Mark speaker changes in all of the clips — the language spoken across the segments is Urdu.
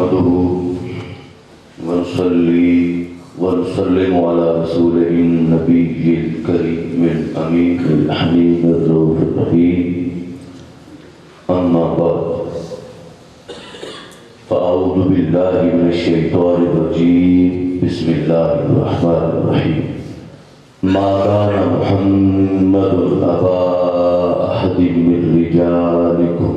Speaker 1: نحمده ونصلي ونسلم على رسوله النبي الكريم الأمين الحميد الرؤوف الرحيم أما بعد فأعوذ بالله من الشيطان الرجيم بسم الله الرحمن الرحيم ما كان محمد أبا أحد من رجالكم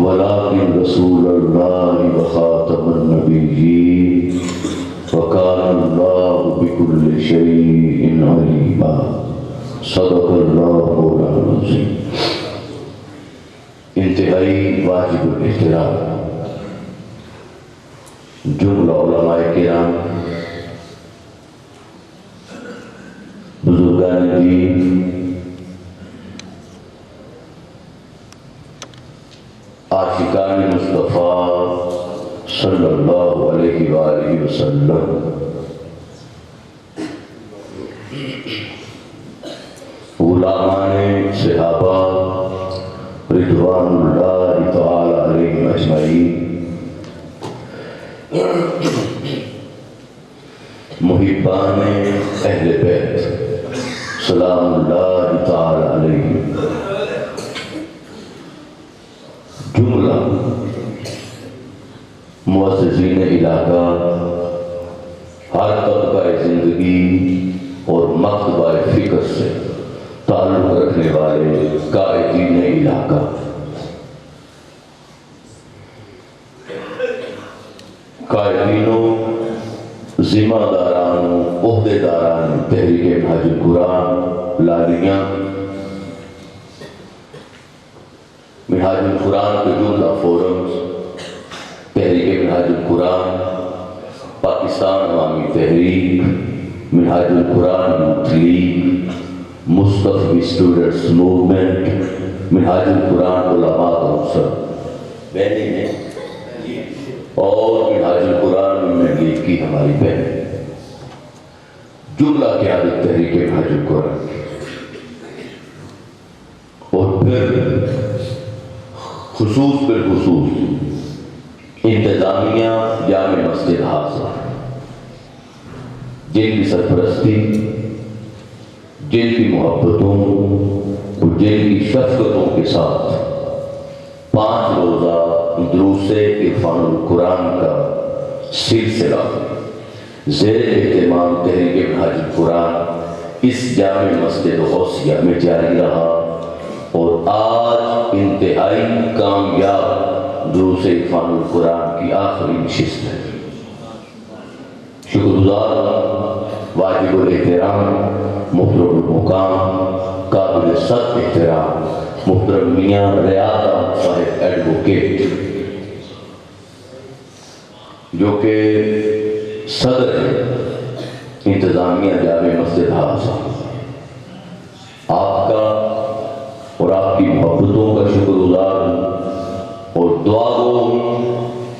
Speaker 1: ولكن رسول الله وخاتم النبيين وكان الله بكل شيء عليما صدق الله العظيم. انتہائی واجب الاحترام جملہ علماء کرام، بزرگان دین، عاشقان مصطفیٰ صلی اللہ علیہ وآلہ وسلم، علماء صحابہ رضوان اللہ تعالی علیہم اجمعین، محبان اہل بیت سلام اللہ تعالی علیہم، جملہ معززین علاقہ، ہر طبقہ زندگی اور مکتبہ فکر سے تعلق رکھنے والے قائدین علاقہ، قائدینوں، ذمہ دارانوں، عہدے داران تحریک منہاج القرآن لالیاں، منہاج القرآن کے جملہ فورمز، تحریک منہاج القرآن، پاکستان عوامی تحریک، منہاج القرآن یوتھ لیگ، مصطفی اسٹوڈنٹس موومنٹ، منہاج القرآن علماء کونسل بہنیں ہیں، اور منہاج القرآن میں لیگ کی ہماری بہن، جملہ قیادت تحریک منہاج القرآن، اور پھر خصوص بالخصوص انتظامیہ جامع مسجد حاضر، جن کی سرپرستی، جن کی محبتوں اور جن کی شفقتوں کے ساتھ 5 روزہ دروس عرفان القرآن کا سلسلہ زیر اہتمام تحریک منہاج القرآن اس جامع مسجد غوثیہ میں جاری رہا، اور آج انتہائی کامیاب دروس عرفان القرآن کی آخری نشست ہے۔ شکرگزار واجب الاحترام محترم المقام قابل صد احترام محترم میاں ریاض احمد صاحب ایڈوکیٹ، جو کہ صدر ہے انتظامیہ جامع مسجد حاضر، آپ کا اور آپ کی محبتوں کا شکر گزار ہوں، اور دعا گو ہوں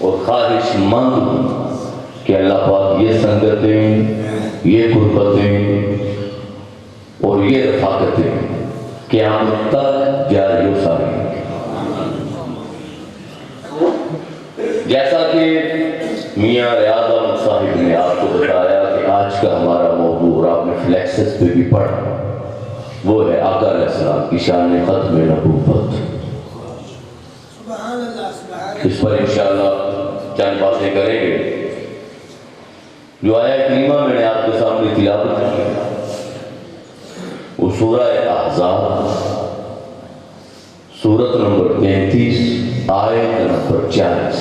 Speaker 1: اور خواہش مند ہوں کہ اللہ پاک یہ سنگتیں، یہ قربتیں اور یہ رفاقتیں قیامت تک جاری و ساری۔ جیسا کہ میاں ریاض احمد صاحب نے آپ کو بتایا کہ آج کا ہمارا موضوع، اور آپ نے فلیکسس پہ بھی پڑھا، وہ ہے آقا علیہ السلام کی شان ختم نبوت۔ اس پر انشاءاللہ چند باتیں کریں گے۔ جو آیہ کریمہ میں نے آپ کے سامنے تلاوت کی ہے وہ سورہ احزاب، سورت نمبر 33 آیت نمبر 40۔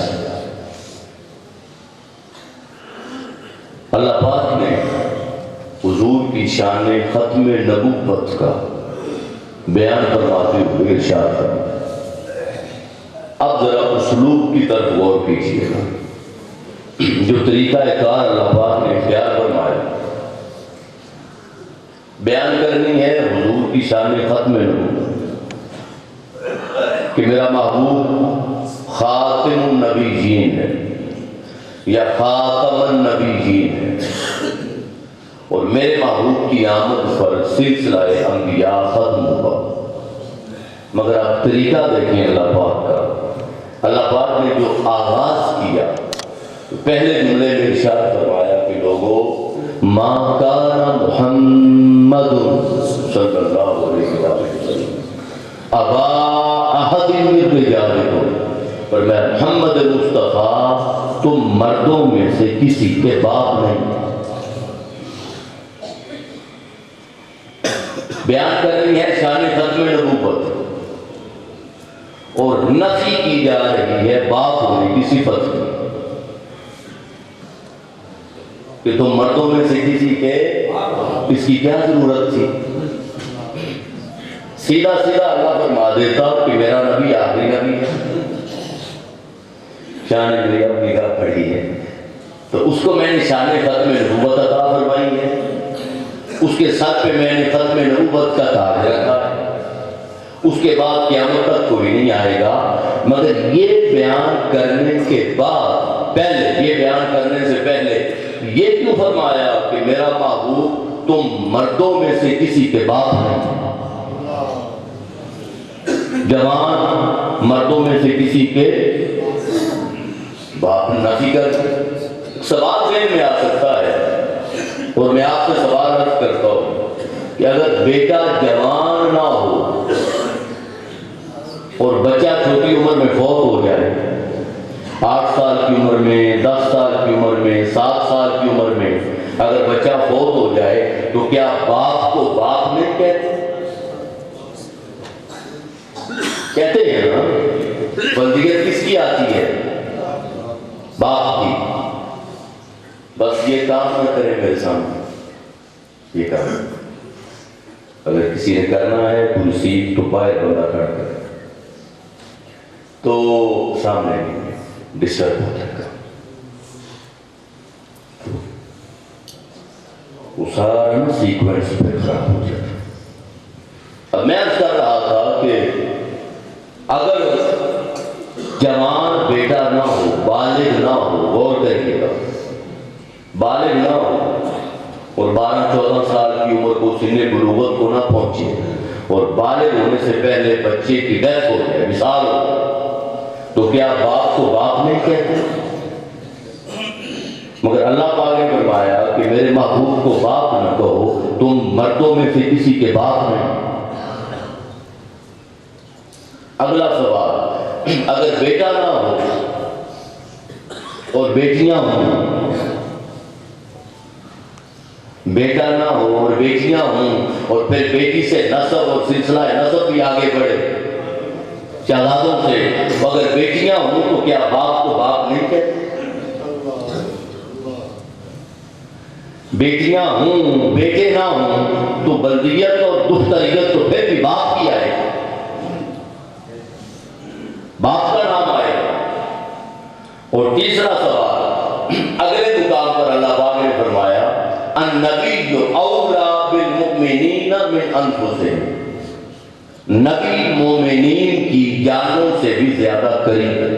Speaker 1: اللہ پاک نے حضور کی شان ختم نبوت کا بیان فرماتے ہوئے ارشاد فرمایا۔ اب ذرا اسلوب کی طرف غور کیجیے گا، جو طریقہ کار اللہ پاک نے اختیار فرمایا، بیان کرنی ہے حضور کی شان ختم نبوت، کہ میرا محبوب خاتم النبیین ہے یا خاتم النبیین ہے، اور میرے محبوب کی آمد پر سلسلہ انبیاء ختم ہوا۔ مگر آپ طریقہ دیکھیں اللہ پاک کا اللہ پاک نے جو آغاز کیا پہلے جملے میں ارشاد فرمایا کہ لوگوں ما کان محمد صلی اللہ علیہ وسلم ابا احد من رجالکم، پر میں محمد مصطفیٰ تم مردوں میں سے کسی کے باپ نہیں۔ بیان کر رہی ہے شان ختم نبوت اور نفی کی جا رہی ہے باپ ہونے کی صفت کی، کہ تم مردوں میں سے کسی کے، اس کی کیا ضرورت تھی؟ سیدھا سیدھا اللہ فرما دیتا کہ میرا نبی آخری نبی ہے، شان میری اپنی کا پڑھی ہے، تو اس کو میں نے شان ختم نبوت عطا فرمائی ہے، اس کے سر پہ میں نے ختم نبوت کا تاج رکھا ہے، اس کے بعد قیامت تک کوئی نہیں آئے گا۔ مگر یہ بیان کرنے کے بعد، پہلے یہ بیان کرنے سے پہلے یہ کیوں فرمایا کہ میرا محبوب تم مردوں میں سے کسی کے باپ نہیں؟ جوان مردوں میں سے کسی کے باپ نفی کر، سوال ذہن میں آ سکتا ہے اور میں آپ سے سوال عرض کرتا ہوں کہ اگر بیٹا جوان نہ ہو اور بچہ چھوٹی عمر میں فوت ہو جائے، 8 سال کی عمر میں، 10 سال کی عمر میں، 7 سال کی عمر میں اگر بچہ فوت ہو جائے تو کیا باپ کو باپ نہیں کہتے؟ کہتے ہیں نا، بلدیت کس کی آتی ہے؟ باپ کی۔ بس یہ کام نہ کرے میرے سامنے، یہ کام اگر کسی نے کرنا ہے پوری سیٹ تو پائے بندہ کھڑا کر تو سامنے ڈسٹرب ہو جائے گا، وہ سارا سیکوینس پہ خراب ہو جائے گا۔ اب میں عرض کر رہا تھا کہ اگر جوان بیٹا نہ ہو، بالغ نہ ہو، غور کریے گا، بالغ نہ ہو اور 12-14 سال کی عمر کو سن بلوغت کو نہ پہنچے اور بالغ ہونے سے پہلے بچے کی ڈیتھ ہو جائے، مثال ہو، تو کیا باپ کو باپ نہیں کہتے؟ مگر اللہ پاک نے فرمایا کہ میرے محبوب کو باپ نہ کہو، تم مردوں میں سے کسی کے باپ نہیں۔ اگلا سوال، اگر بیٹا نہ ہو اور بیٹیاں ہوں، بیٹا نہ ہو اور بیٹیاں ہوں اور پھر بیٹی سے نسب اور سلسلہ نسب بھی آگے بڑھے شہزادوں سے، اگر بیٹیاں ہوں تو کیا باپ کو باپ نہیں کہتے؟ بیٹیاں ہوں، بیٹے نہ ہوں تو بلدیت اور دختریت تو پھر بھی باپ کی آئے گا، باپ کا نام آئے گا۔ اور تیسرا سوال، اگلے مقام پر اللہ پاک نے فرمایا النبی اولا بالمؤمنین من انفسہم، نبی مومنین کی جانوں سے بھی زیادہ قریب ہے۔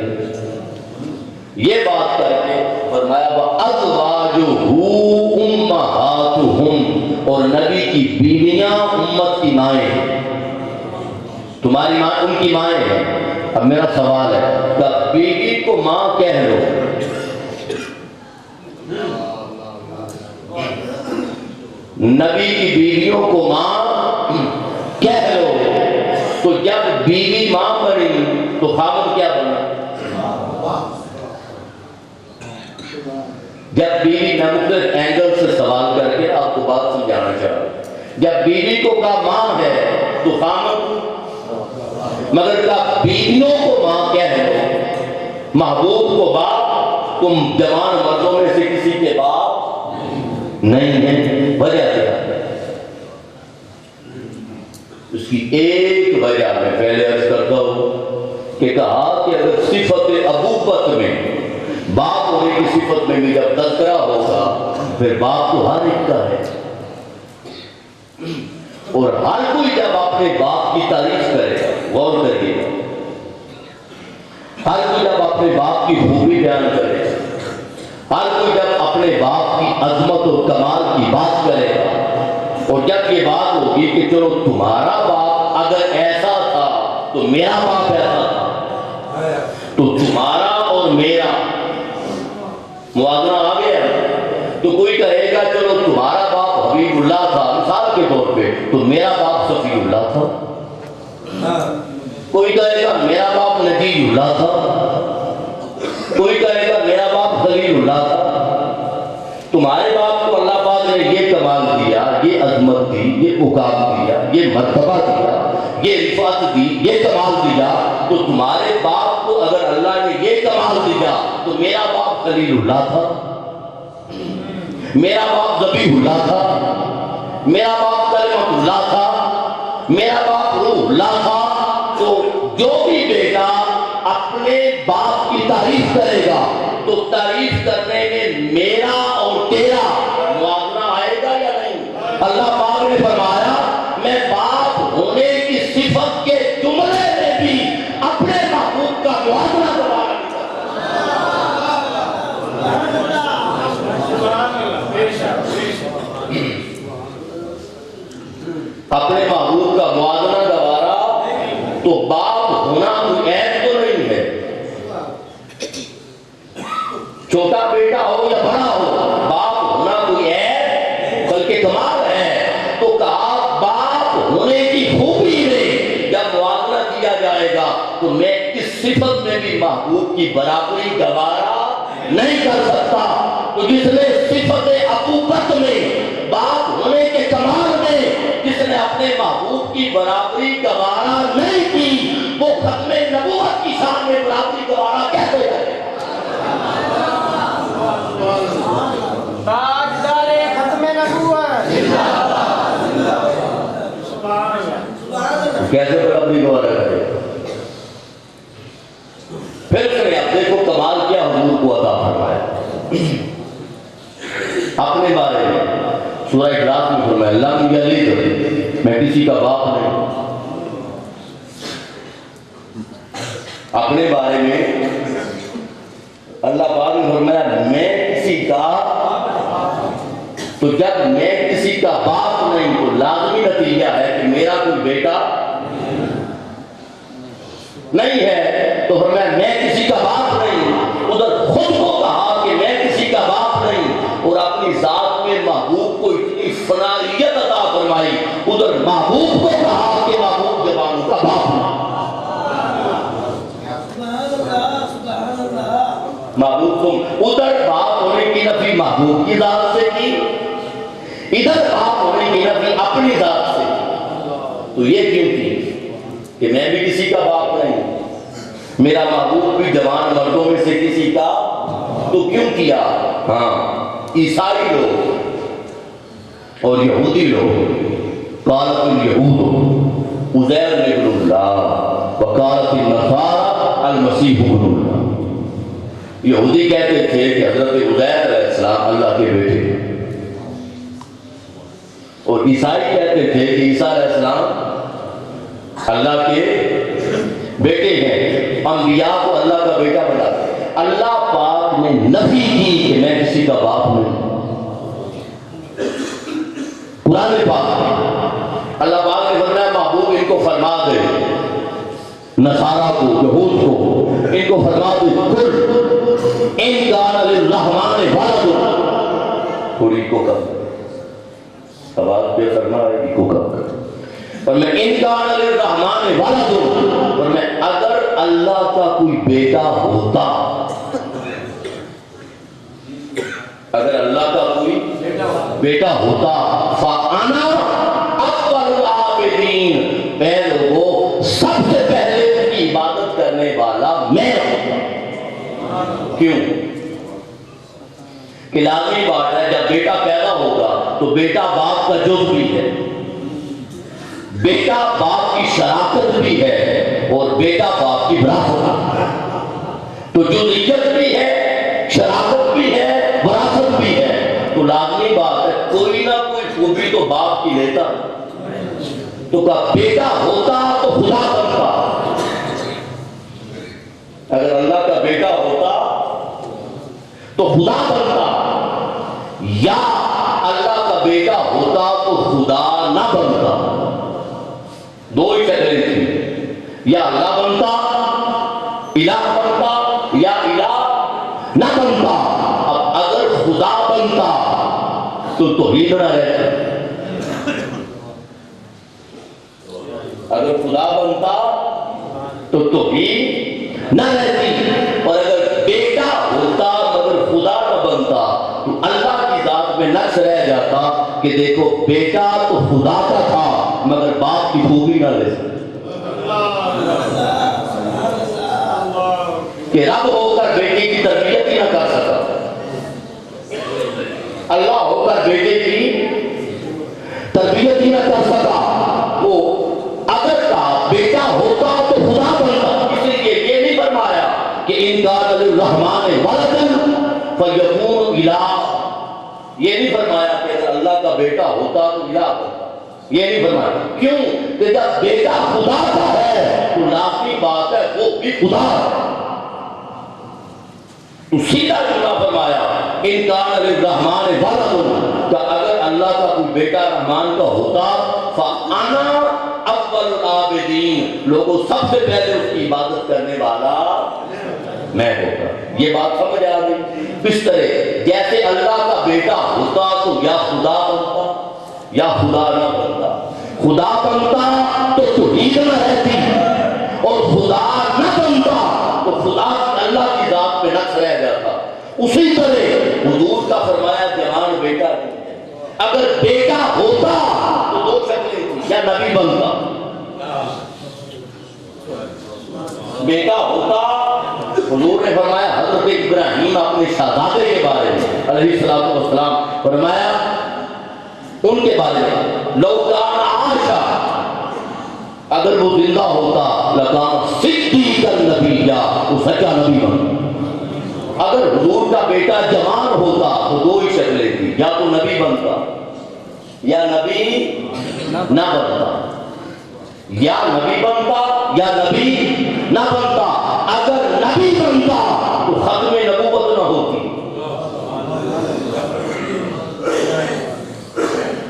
Speaker 1: یہ بات کر کے فرمایا وَأَزْوَاجُهُ أُمَّهَاتُهُمْ، اور نبی کی بیویاں امت کی مائیں ہیں، تمہاری ماں ان کی مائیں ہیں۔ اب میرا سوال ہے کہ بیوی کو ماں کہہ لو، نبی کی بیویوں کو ماں کہہ لو، تو جب بیوی ماں بنی تو خاوند کیا بنا؟ جب بیوی، میں مختلف اینگل سے سوال کر کے آپ کو بات سمجھانا چاہتا ہوں، جب بیوی کو کہا ماں ہے تو خاوند، مگر کہا بیویوں کو ماں کہہ لو، محبوب کو باپ، تم جوان مردوں میں سے کسی کے باپ نہیں ہیں۔ وجہ کیا ہے؟ اس کی ایک وجہ میں پہلے عرض کرتا ہوں کہ کہا کہ اگر صفت ابوت میں، باپ ہونے کی صفت میں بھی جب تذکرہ ہوگا پھر باپ تو ہر ایک کا ہے، اور ہر کوئی جب اپنے باپ کی تعریف کرے گا، غور کریے گا، ہر کوئی جب اپنے باپ کی خوبی بیان کرے گا، ہر کوئی جب اپنے باپ کی عظمت اور کمال کی بات کرے گا، اور جب یہ بات ہوگی کہ چلو تمہارا باپ اگر ایسا تھا تو میرا باپ ایسا تھا، تو تمہارا اور میرا موازنہ آ گیا. تو کوئی کہے گا چلو تمہارا باپ حبیب اللہ تھا مثال کے طور پہ, تو میرا باپ صفی اللہ تھا. کوئی کہے گا میرا باپ نجی اللہ تھا, کوئی کہے گا میرا باپ خلیل اللہ تھا. تمہارے باپ کو اللہ پاک نے یہ کمال دیا, یہ عظمت دی, یہ مقام دیا, یہ مرتبہ دیا, یہ رفعت دی, یہ کمال دیا. تو تمہارے باپ کو اگر اللہ نے یہ کمال دیا تو میرا باپ خلیل اللہ تھا, میرا باپ ذبیح اللہ تھا, میرا باپ کلمۃ اللہ تھا, میرا باپ روح اللہ تھا. تو جو بھی بیٹا اپنے باپ کی تعریف کرے گا تو تعریف کرنے میں میرا اور تیرا موازنہ آئے گا یا نہیں؟ اللہ پاک نے فرمایا میں باپ ہونے کی صفت کے جملے میں بھی اپنے محبوب کا موازنہ کروا رہا ہوں. اپنے محبوب کا موازنہ گوارا تو باپ ہونا کوئی عیب تو نہیں ہے. چھوٹا بیٹا ہو یا بڑا ہو, باپ ہونا کوئی عیب بلکہ کمال ہے. تو کہا باپ ہونے کی خوبی میں جب موازنہ کیا جائے گا تو میں اس صفت میں بھی محبوب کی برابری گوارا نہیں کر سکتا. تو جس نے صفت ابوبت میں باپ ہونے کے کمال میں جس نے اپنے محبوب کی برابری گوارا نہیں کی وہ ختم نبوت کی شان میں برابری گوارا کیسے کرے؟ کیسے برابری گوارا کرے؟ پھر کرے. اب دیکھو کمال کیا حضور کو عطا فرمایا اپنے بارے میں. سورہ اخلاص میں فرمایا اللہ مجھے علی کرے, میں کسی کا باپ نہیں. اپنے بارے میں اللہ پاک نے فرمایا میں کسی کا, تو جب میں کسی کا باپ نہیں تو لازمی نتیجہ ہے کہ میرا کوئی بیٹا نہیں ہے. تو فرمایا میں کسی کا باپ نہیں. ادھر خود کو کہا کہ میں کسی کا باپ نہیں, اور اپنی ذات میں محبوب کو اتنی فنائیت عطا فرمائی. ادھر محبوب کو کہا کہ محبوب جوانوں کا باپ نہیں. محبوب کو ادھر باپ ہونے کی نفی محبوب کی ذات سے کی, ادھر باپ ہونے کی نفی اپنی ذات سے کی. تو یہ کیوں کی کہ میں بھی کسی کا باپ نہیں, میرا محبوب بھی جوان مردوں میں سے کسی کا. تو کیوں کیا؟ ہاں عیسائی لوگ اور یہودی لوگ قالت الیہود عزیر ابن اللہ وقالت النصارى المسیح ابن اللہ. یہودی کہتے تھے کہ حضرت عزیر علیہ السلام اللہ کے بیٹے ہیں, اور عیسائی کہتے تھے کہ عیسیٰ علیہ السلام اللہ کے بیٹے ہیں. انبیاء کو اللہ کا بیٹا بناتے. اللہ پاک نے نفی کی کہ میں کسی کا باپ نہیں. قرآن پاک اللہ پاک نے فرمایا محبوب ان کو فرما دے, نصارہ کو یہود کو ان کو فرما دے قل ان کان للرحمن ولد. تھوڑی کو کم آواز پہ کرنا ہے, کو کم کر. اور میں ان کان للرحمن ولد, اور میں اگر اللہ کا کوئی بیٹا ہوتا, اگر اللہ کا کوئی بیٹا ہوتا فانا اول العابدین, میں لوگوں سب سے پہلے اس کی عبادت کرنے والا میں ہوتا. کیوں کہ لازمی بات ہے جب بیٹا پیدا ہوگا تو بیٹا باپ کا جز بھی ہے, بیٹا باپ کی شراکت بھی ہے, اور بیٹا باپ کی وراثت. تو جزئیت بھی ہے, شراکت بھی ہے, وراثت بھی ہے. تو لازمی بات ہے کوئی نہ کوئی خوبی تو باپ کی لیتا. تو کہا بیٹا ہوتا تو خدا بنتا. اگر اللہ کا بیٹا ہوتا تو خدا بنتا, یا اللہ کا بیٹا ہوتا تو خدا نہ بنتا. دو ہی شکلیں تھیں, یا اللہ بنتا, الہ بنتا, نہ بنتا. اب اگر خدا بنتا تو توحید نہ رہتا. اگر خدا بنتا تو توحید نہ رہتی. اور اگر بیٹا ہوتا مگر خدا نہ بنتا تو اللہ کی ذات میں نقص رہ جاتا کہ دیکھو بیٹا تو خدا کا تھا مگر باپ کی خوبی نہ لے سکتا. کہ رب ہو کر بیٹے کی تربیت ہی نہ کر سکا. اللہ ہو کر بیٹے کی تربیت ہی نہ کر سکا. وہ اگر کا بیٹا ہوتا تو خدا بنتا. اس لیے یہ نہیں فرمایا کہ ان کان للرحمن ولد فیکون الہ. یہ نہیں فرمایا کہ اگر اللہ کا بیٹا ہوتا تو الہ بنتا. یہ نہیں فرمایا. کیوں کہ جب بیٹا خدا کا ہے تو لازمی بات ہے وہ بھی خدا ہے. تو سیدھا جملہ فرمایا ان کان للرحمن ولد کہ اگر اللہ کا کوئی بیٹا رحمان کا ہوتا فانا اول العابدین لوگوں سب سے پہلے اس کی عبادت کرنے والا میں ہوتا. یہ بات سمجھ آ گئی. اس طرح جیسے اللہ کا بیٹا ہوتا تو یا خدا بنتا یا خدا نہ بنتا. خدا بنتا تو توحید نہ رہتی اور خدا نہ بنتا تو خدا اللہ کی ذات پہ نقص رہ جاتا. اسی طرح حضور کا فرمایا جوان بیٹا اگر بیٹا ہوتا تو دو شکلیں تھی. یا نبی بنتا. بیٹا ہوتا حضور نے فرمایا حضرت ابراہیم اپنے شہزادے کے بارے میں علیہ الصلوۃ والسلام فرمایا ان کے بارے میں لو کان عاشا اگر وہ زندہ ہوتا لکان صدیقا نبیا وہ سچا نبی بنتا. اگر حضور کا بیٹا جوان ہوتا تو دو ہی شکلیں تھی. یا تو نبی بنتا یا نبی نہ بنتا. یا نبی بنتا یا نبی نہ بنتا. اگر نبی بنتا تو ختم نبوت نہ ہوتی.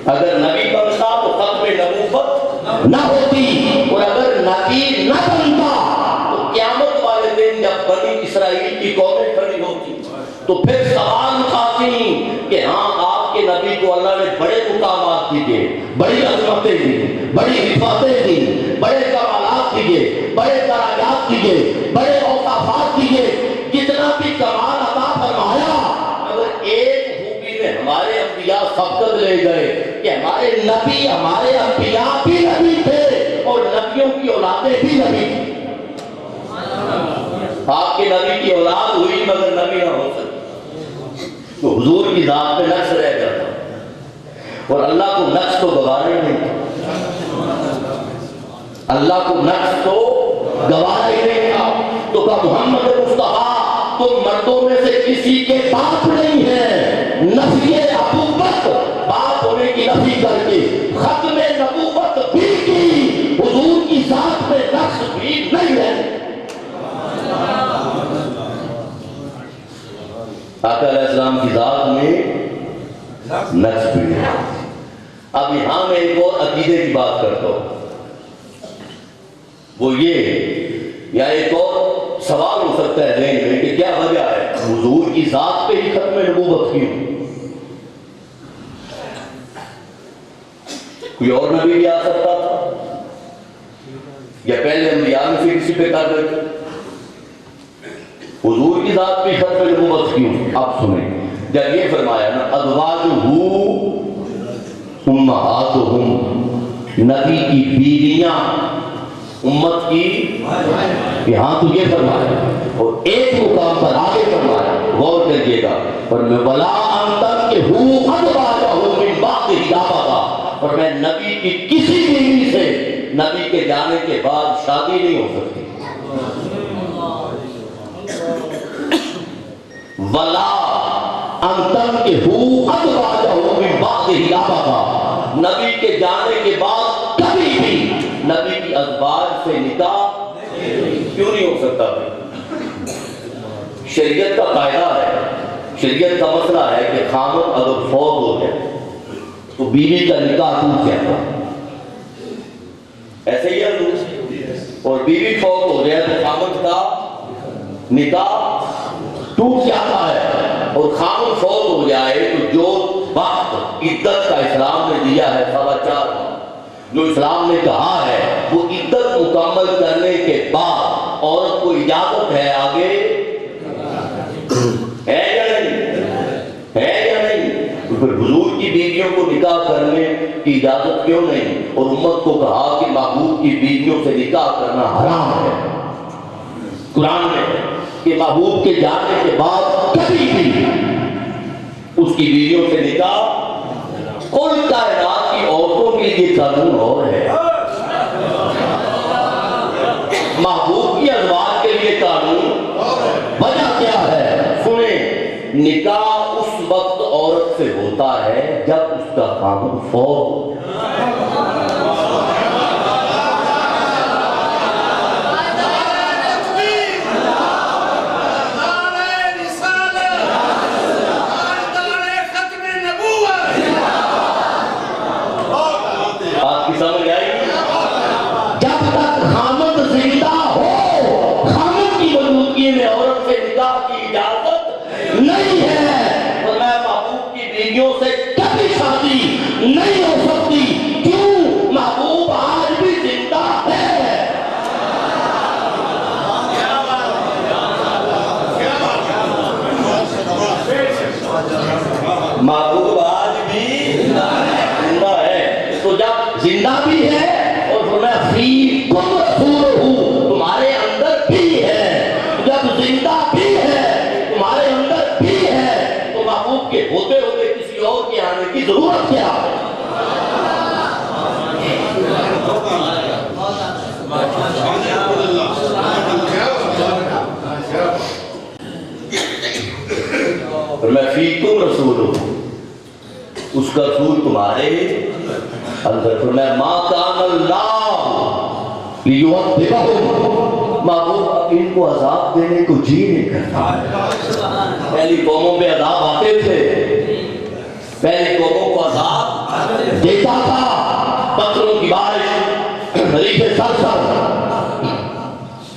Speaker 1: اگر نبی بنتا تو ختم نبوت نہ ہوتی. اور اگر نبی نہ بنتا تو قیامت والے دن جب بنی اسرائیل کی قومیں کھڑی ہوتی تو پھر سوال اٹھاتی کہ ہاں آپ کے نبی کو اللہ نے بڑے مقامات دیے, بڑی عظمتیں دی, بڑی حفاظتیں دی, بڑے کمالات دیے, بڑے درجات دیے, بڑے اوصافات دیے, کتنا بھی کمال عطا فرمایا مگر ایک خوبی میں ہمارے انبیاء سبقت لے گئے کہ ہمارے نبی ہمارے انبیاء بھی نبی تھے اور نبیوں کی اولادیں بھی نبی تھی. آپ کے نبی کی اولاد ہوئی مگر نبی نہ ہو سکتی. تو حضور کی ذات پہ نقص رہ جاتا اور اللہ کو نقص تو گوارا ہی نہیں تھا. اللہ کو نقص تو گوارا ہی نہیں تھا. تو کہ محمد مصطفیٰ تم مردوں میں سے کسی کے باپ نہیں ہے. نفی ابوبکر باپ ہونے کی نفی کر کے ختم نبوت بھی کی. حضور کی ذات پہ نقص بھی نہیں ہے. آقا علیہ السلام کی ذات میں نقص بھی ہے. اب یہاں میں ایک اور عقیدے کی بات کرتا ہوں. وہ یہ یا ایک اور سوال ہو سکتا ہے ذہن میں کہ کیا وجہ ہے حضور کی ذات پہ ہی ختم نبوت کیوں؟ کوئی اور نبی بھی آ سکتا تھا یا پہلے انبیاء میں سے کسی پہ کر رہے تھے. حضور کی ذات پہ ختم نبوت کیوں؟ آپ سنیں جب یہ فرمایا نا ازواجہ امہاتہم نبی کی بیویاں امت کی یہاں تو یہ فرمایا اور ایک مقام پر آگے فرمایا غور کریے گا اور میں بلا انتر کہ ہوں ازواجہ من بعد ہدابہ اور میں نبی کی کسی بیوی سے نبی کے جانے کے بعد شادی نہیں ہو سکتی. ولا انتم کہ ہوں ازواجہ من بعد ہدابہ نبی کے جانے کے بعد کبھی بھی نبی کی ازواج سے نکاح کیوں نہیں ہو سکتا؟ شریعت کا قاعدہ ہے, شریعت کا مسئلہ ہے کہ خامد اگر فوت ہو جائے تو بیوی کا نکاح ٹوٹ جاتا ہے. ایسے ہی ہے اور بیوی فوت ہو جائے تو خامد کا نکاح ٹوٹ جاتا ہے اور خامن فوت ہو جائے تو جو وقت عدت کا اسلام نے دیا ہے 4.5 ماہ، جو اسلام نے کہا ہے وہ عدت مکمل کرنے کے بعد عورت کو اجازت ہے آگے ہے یا نہیں، ہے یا نہیں؟ تو پھر حضور کی بیویوں کو نکاح کرنے کی اجازت کیوں نہیں؟ اور امت کو کہا کہ محبوب کی بیویوں سے نکاح کرنا حرام ہے۔ قرآن میں ہے کہ محبوب کے جانے کے بعد کبھی بھی اس کی بیویوں سے نکاح، کل کائنات کی عورتوں کے لیے قانون اور ہے، محبوب کی ازواج کے لیے قانون۔ وجہ کیا ہے؟ سنیں، نکاح اس وقت عورت سے ہوتا ہے جب اس کا خامن فوت ہو۔ نہیں ہو سکتی، کیوں؟ محبوب آج بھی زندہ ہے۔ محبوب آج بھی زندہ ہے، تو جب زندہ بھی ہے اور فرمایا فیکم رسولہ، تمہارے اندر بھی ہے، جب زندہ بھی ہے تمہارے اندر بھی ہے، تو محبوب کے ہوتے ہوئے کسی اور کے آنے کی ضرورت کیا ہے؟ میں فیکم رسول ہوں، اس کا رسول تمہارے اندر۔ میں ما کان اللہ لیعذبہم، محبوب ان کو عذاب دینے کو جی نہیں کرتا۔ پہلی قوموں پہ عذاب آتے تھے، پہلی قوموں کو عذاب دیتا تھا، پتھروں کی بارش، ریح صرصر،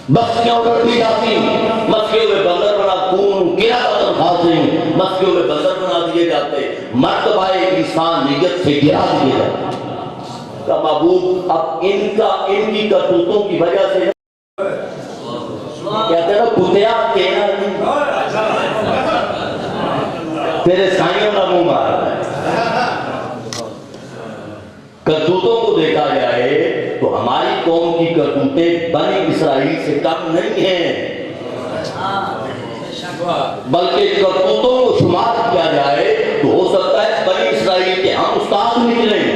Speaker 1: بستیاں اڑتی جاتی، مسکیوں میں بندر بنا خون گرا بدن خاصیں، مسکیوں میں بندر بنا دیے جاتے، مرتبہ انسان نیت سے گرا دیے جاتے۔ کہ محبوب اب ان کی کرتوتوں کی وجہ سے کہتے ہیں نا کتیا تیرا نہیں، تیرے سائیوں کا منہ مارا ہے۔ کرتوتوں کو دیکھا جائے تو ہماری قوم کی کرتوتیں بنی اسرائیل سے کم نہیں ہیں، بلکہ کرتوتوں کو شمار کیا جائے تو ہو سکتا ہے بنی اسرائیل کے ہم استاد نکلیں۔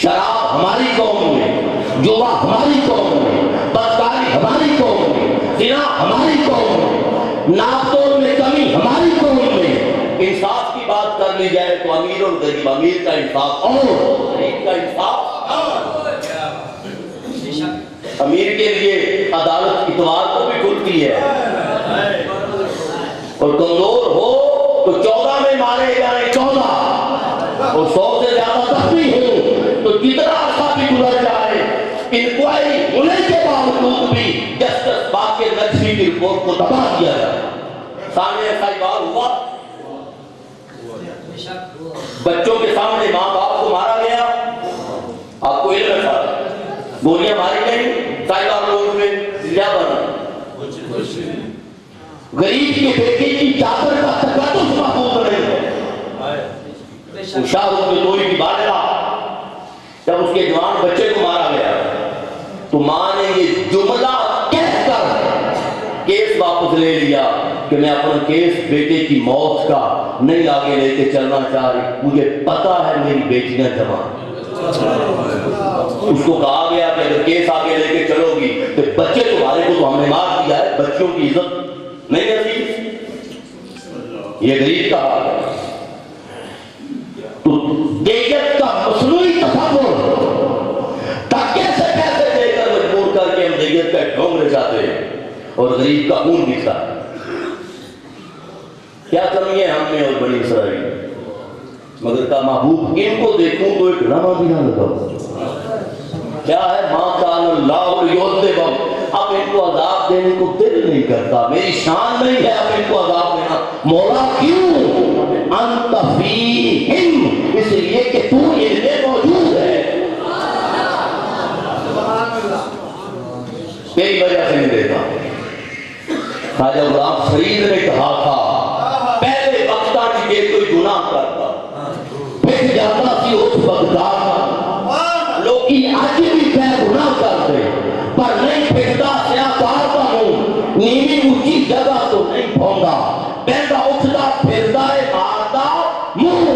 Speaker 1: شراب ہماری قوم میں، جوا ہماری قوم میں، بدکاری ہماری قوم میں، زنا ہماری قوم میں، ناپ توڑ میں کمی ہماری قوم میں۔ انصاف کی بات کر لی جائے تو امیر اور غریب، امیر کا انصاف اور غریب کا انصاف۔ امیر کے لیے عدالت اتوار کو بھی کھلتی ہے، اور کمزور ہو تو 14 میں مارے جائیں 14، اور 100 سے زیادہ زخمی ہوں تو جتنا عرصہ بھی گزر جائے، انکوائری ہونے کے باوجود بھی جسٹس باقر نقشی کی رپورٹ کو تباہ کیا جائے۔ سامنے ایسا ہی بار ہوا، بچوں کے سامنے ماں باپ کو مارا گیا، آپ کو علم تھا، گولیاں ماری گئی، سائبہ روڈ میں زندہ بنا، غریب کے بیٹے کی چادر کا تقدس محفوظ نہیں۔ شاہ رخ کی بادلہ جب اس کے جوان بچے کو مارا گیا تو ماں نے یہ جملہ کہہ کر کیس واپس لے لیا کہ میں اپنا کیس بیٹے کی موت کا نہیں آگے لے کے چلنا چاہ رہی، مجھے پتا ہے میری بیٹیاں جوان۔ اس کو کہا گیا کہ اگر کیس آگے لے کے چلو گی تو بچے تمہارے کو تو ہم نے مار دیا ہے، بچوں کی عزت نہیں رہتی۔ یہ غریب کا حال ہے۔ تو دیت کا مصنوعی تصور کیسے دے کر مجبور کر کے ہم دیت کا ڈھونگ رچاتے ہیں اور غریب کا خون دکھتا ہے۔ کیا کمی ہے ہم میں اور بنی اسرائیل؟ مگر کا محبوب ان کو دیکھوں تو ایک لمحہ بھی نہ لگا۔ کیا ہے؟ ما کان اللہ لیعذبہم، اب ان کو عذاب دینے کو دل نہیں کرتا، میری شان نہیں ہے اب ان کو عذاب دینا۔ مولا کیوں؟ انت فیہم، اس لیے کہ تو ان میں موجود ہے، تیری وجہ سے نہیں دیتا۔ خواجہ غلام فرید نے کہا تھا پہلے بختہ کی کوئی گناہ کرتا پھر جاتا سی اس بغداد کا، لوگی آج بھی بے گناہ کرتے پر نہیں پھٹتا سیاکار کا منہ، نیوی اونچی جگہ تو نہیں پھوندا، بہتا اٹھتا پھرتا ہے مارتا منہ۔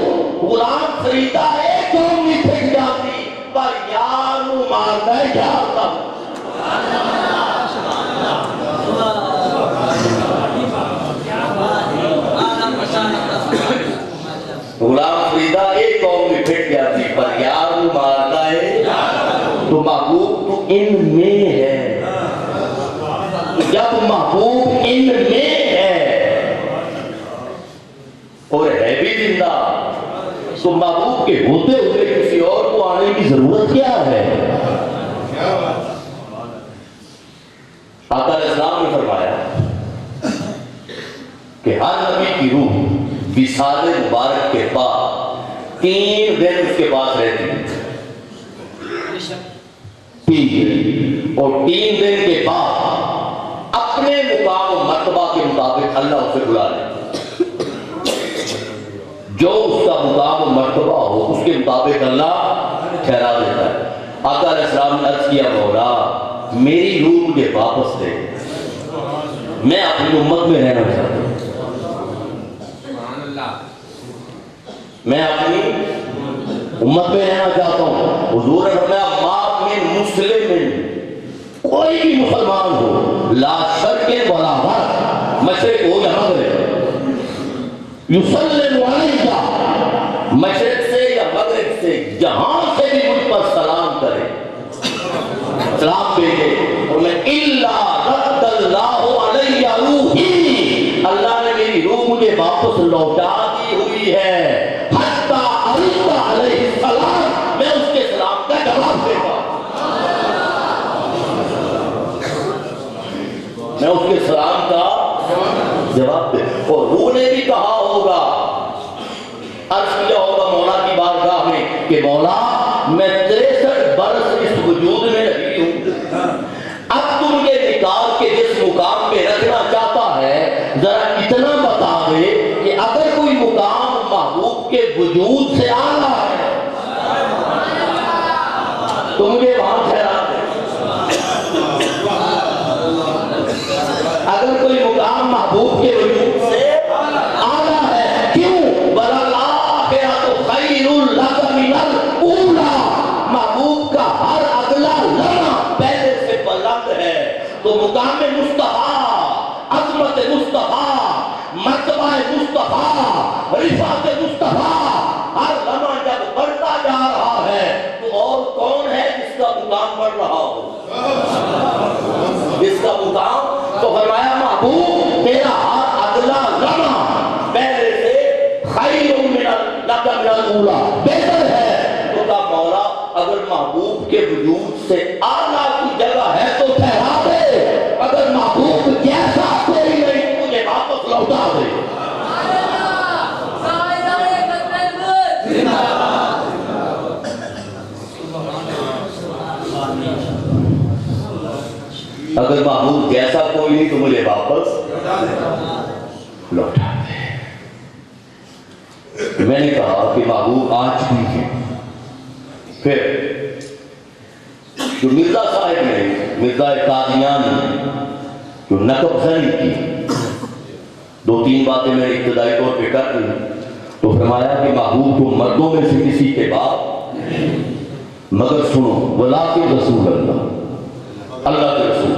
Speaker 1: غلام فریدہ ایک قوم نہیں پھٹ جاتی پر یار نو مارتا ہے جارتا۔ غلام فریدہ ایک قوم میں پھٹ جاتی پر یار نو مارتا ہے، تو محبوب تو ان میں ہے، جب محبوب ان میں ہے اور ہے بھی زندہ تو محبوب کے ہوتے ہوئے کسی اور کو آنے کی ضرورت کیا ہے؟ آقا علیہ السلام نے فرمایا کہ ہر نبی کی روح وصال مبارک کے بعد 3 دن اس کے پاس رہتی ہے، 3 دن، اور 3 دن کے بعد اپنے مقام و مرتبہ کے مطابق اللہ اسے بلا لے، جو اس کا مقام و مرتبہ ہو اس کے مطابق اللہ ٹھہرا دیتا ہے۔ آقا علیہ السلام نے عرض کیا مولا میری روح مجھے واپس دے، میں اپنی امت میں رہنا چاہتا ہوں، میں اپنی امت میں رہنا چاہتا ہوں۔ حضور نے فرمایا ما من مسلم، کوئی بھی مسلمان ہو، لا شرق ولا غرب، مشرق ہو یا مغرب، یسلم علیکا، مشرق سے یا مغرب سے جہاں سے بھی مجھ پر سلام کرے، سلام بھیجے، اور میں الا رد اللہ علیہ روحی، اللہ نے میری روح مجھے واپس لوٹا دی ہوئی ہے، حتی ارد علیہ السلام، میں اس کے سلام کا جواب دے گا، میں اس کے سلام کا جواب دے۔ اور روح نے بھی کہا ہوگا، عرض کیا ہوگا مولا کی بارگاہ میں کہ مولا میں 63 برس اس وجود میں رہی ہوں، اب تو مجھے نکال کے جس مقام پہ رکھنا چاہتا ہے ذرا اتنا بتا دے کہ اگر کوئی مقام محبوب کے وجود سے آنا ہے تو مجھے وہاں ٹھہرا دے، اگر کوئی مقام محبوب کے وجود سے آنا ہے، کیوں؟ وَلَلْآخِرَةُ خَيْرٌ لَكَ مِنَ الْأُولَىٰ، محبوب کا ہر اگلا لمحہ پہلے سے بلند ہے، تو مقام مصطفیٰ، عظمت مصطفیٰ، مرتبہ مصطفیٰ، رفعت مصطفیٰ، ہر لمحہ جب بڑھتا جا رہا ہے تو اور کون ہے جس کا مقام بڑھ رہا ہو، جس کا مقام؟ تو فرمایا محبوب تیرا ہر اگلا لمحہ پہلے سے خیر من الاولیٰ، بہتر ہے۔ تو کہا مولا اگر محبوب کے وجود سے اعلیٰ کی جگہ ہے تو ٹھہرا دے، اگر محبوب جیسا کوئی نہیں مجھے واپس لوٹا دے۔ اگر محبوب جیسا کوئی نہیں تو مجھے واپس لوٹا دے۔ میں نے کہا کہ محبوب آج بھی ہے۔ پھر جو مرزا صاحب نے، مرزا قادیانی جو نقب زنی کی، 2-3 باتیں میں نے ابتدائی طور پہ کر دی، تو فرمایا کہ محبوب تو مردوں میں سے کسی کے بعد مگر سنو ولیکن رسول اللہ، اللہ کے رسول۔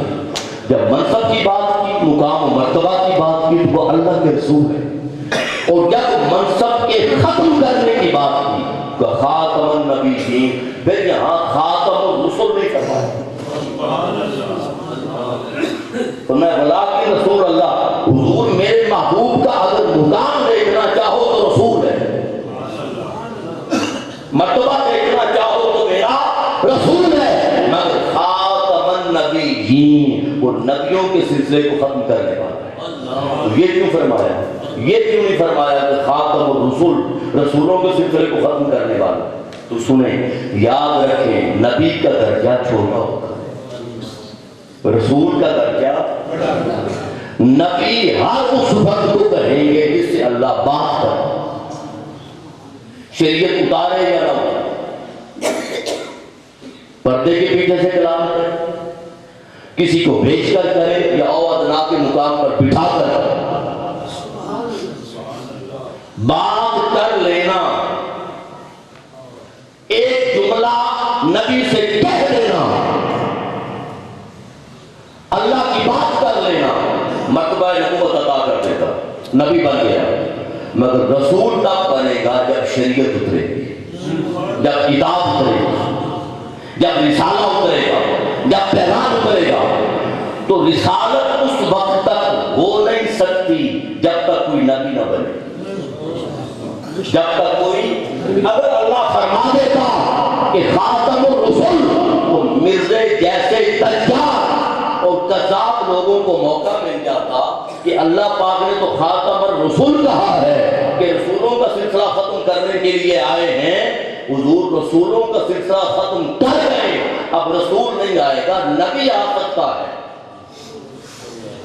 Speaker 1: جب منصب کی بات کی، مقام و مرتبہ کی بات کی تو وہ اللہ کے رسول ہے، اور جب منصب کے ختم کرنے کی بات کی کہ خاتم النبیین، پھر یہاں خاتم الرسل نہیں کروایا، تو میں ولیکن رسول اللہ، حضور میرے محبوب کا اگر مقام دیکھنا چاہو تو رسول ہے، مرتبہ دیکھنا چاہو تو میرا رسول ہے، مگر خاتم النبیین، کے سلسلے کو ختم کرنے والا ہے۔ یہ کیوں فرمایا؟ یہ کیوں نہیں فرمایا کہ خاتم الرسول، رسولوں کے سلسلے کو ختم کرنے والا؟ تو سنیں، یاد رکھیں، نبی کا درجہ چھوٹا ہوتا ہے، رسول کا درجہ۔ نبی ہر اس وقت کو کہیں گے جس سے اللہ بات کرے، شریعت اتارے یا نہ اتارے، پردے کے پیچھے سے کلام کرے، کسی کو بھیج کر کرے یا اوادنا کے مقام پر بٹھا کر کرے، بات کر لینا، ایک جملہ نبی سے کہہ دینا، اللہ کی بات کر لینا، مرتبہ نبوت عطا کر دیتا، نبی بن گیا۔ مگر رسول تب بنے گا جب شریعت اترے گی، جب کتاب اترے گی، جب رسالہ اترے گا، جب پیغام اترے گا۔ تو رسالت اس وقت تک ہو نہیں سکتی جب تک کوئی نبی نہ بنے، جب تک کوئی، اگر اللہ فرما دیتا کہ خاتم الرسل، تو مرزے جیسے دجال اور کذاب لوگوں کو موقع مل جاتا کہ اللہ پاک نے تو خاتم الرسل کہا ہے کہ رسولوں کا سلسلہ ختم کرنے کے لیے آئے ہیں، حضور رسولوں کا سلسلہ ختم کر گئے، اب رسول نہیں آئے گا، نبی آ سکتا ہے۔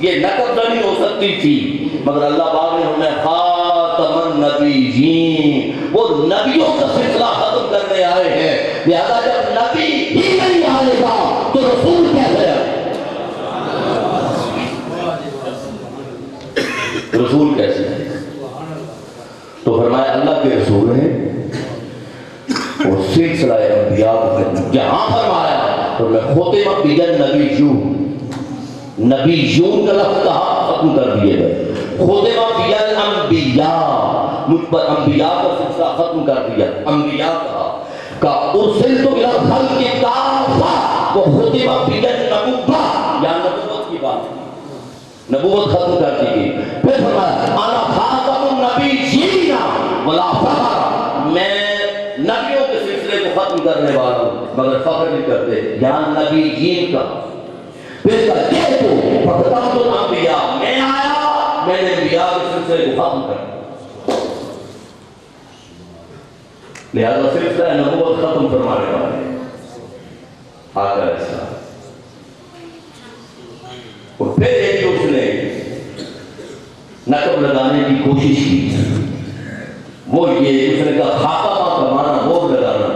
Speaker 1: یہ نقد نہیں ہو سکتی تھی، مگر اللہ پاک نے ہمیں خاتم النبیین، وہ نبیوں کا سلسلہ ختم کرنے آئے ہیں، لہذا جب نبی ہی نہیں آئے گا تو رسول کیسے آئے؟ رسول کیسے آئے؟ تو فرمایا اللہ کے رسول ہیں اور سلسلہ انبیاء کو جہاں فرمایا تو میں ختم بالنبیون، نبیون کا لفظ کہا ختم کر دیے گئے، ختم بالانبیاء، مجھ پر انبیاء کا سلسلہ ختم کر دیا، انبیاء کا ارسلت الی الخلق کافۃ وہ ختم بالنبوۃ، یا نبوت کی بات، نبوت ختم کر دی گئی۔ پھر فرمایا انا خاتم النبیین ولا فخر، میں نبیوں کے سلسلے کو ختم کرنے والا ہوں مگر فخر نہیں کرتے، یہاں نبیین کا۔ پھر کہا یہ تو فختمت الانبیاء، میں آیا میں نے انبیاء کے سلسلے کو ختم کر دیا، لہذا سلسلہ نبوت ختم فرمانے والے آقا ایسا۔ اور پھر ایک اس نے نقب لگانے کی کوشش کی، وہ یہ اس نے کہا خاتمہ کا معنی مہر لگانا،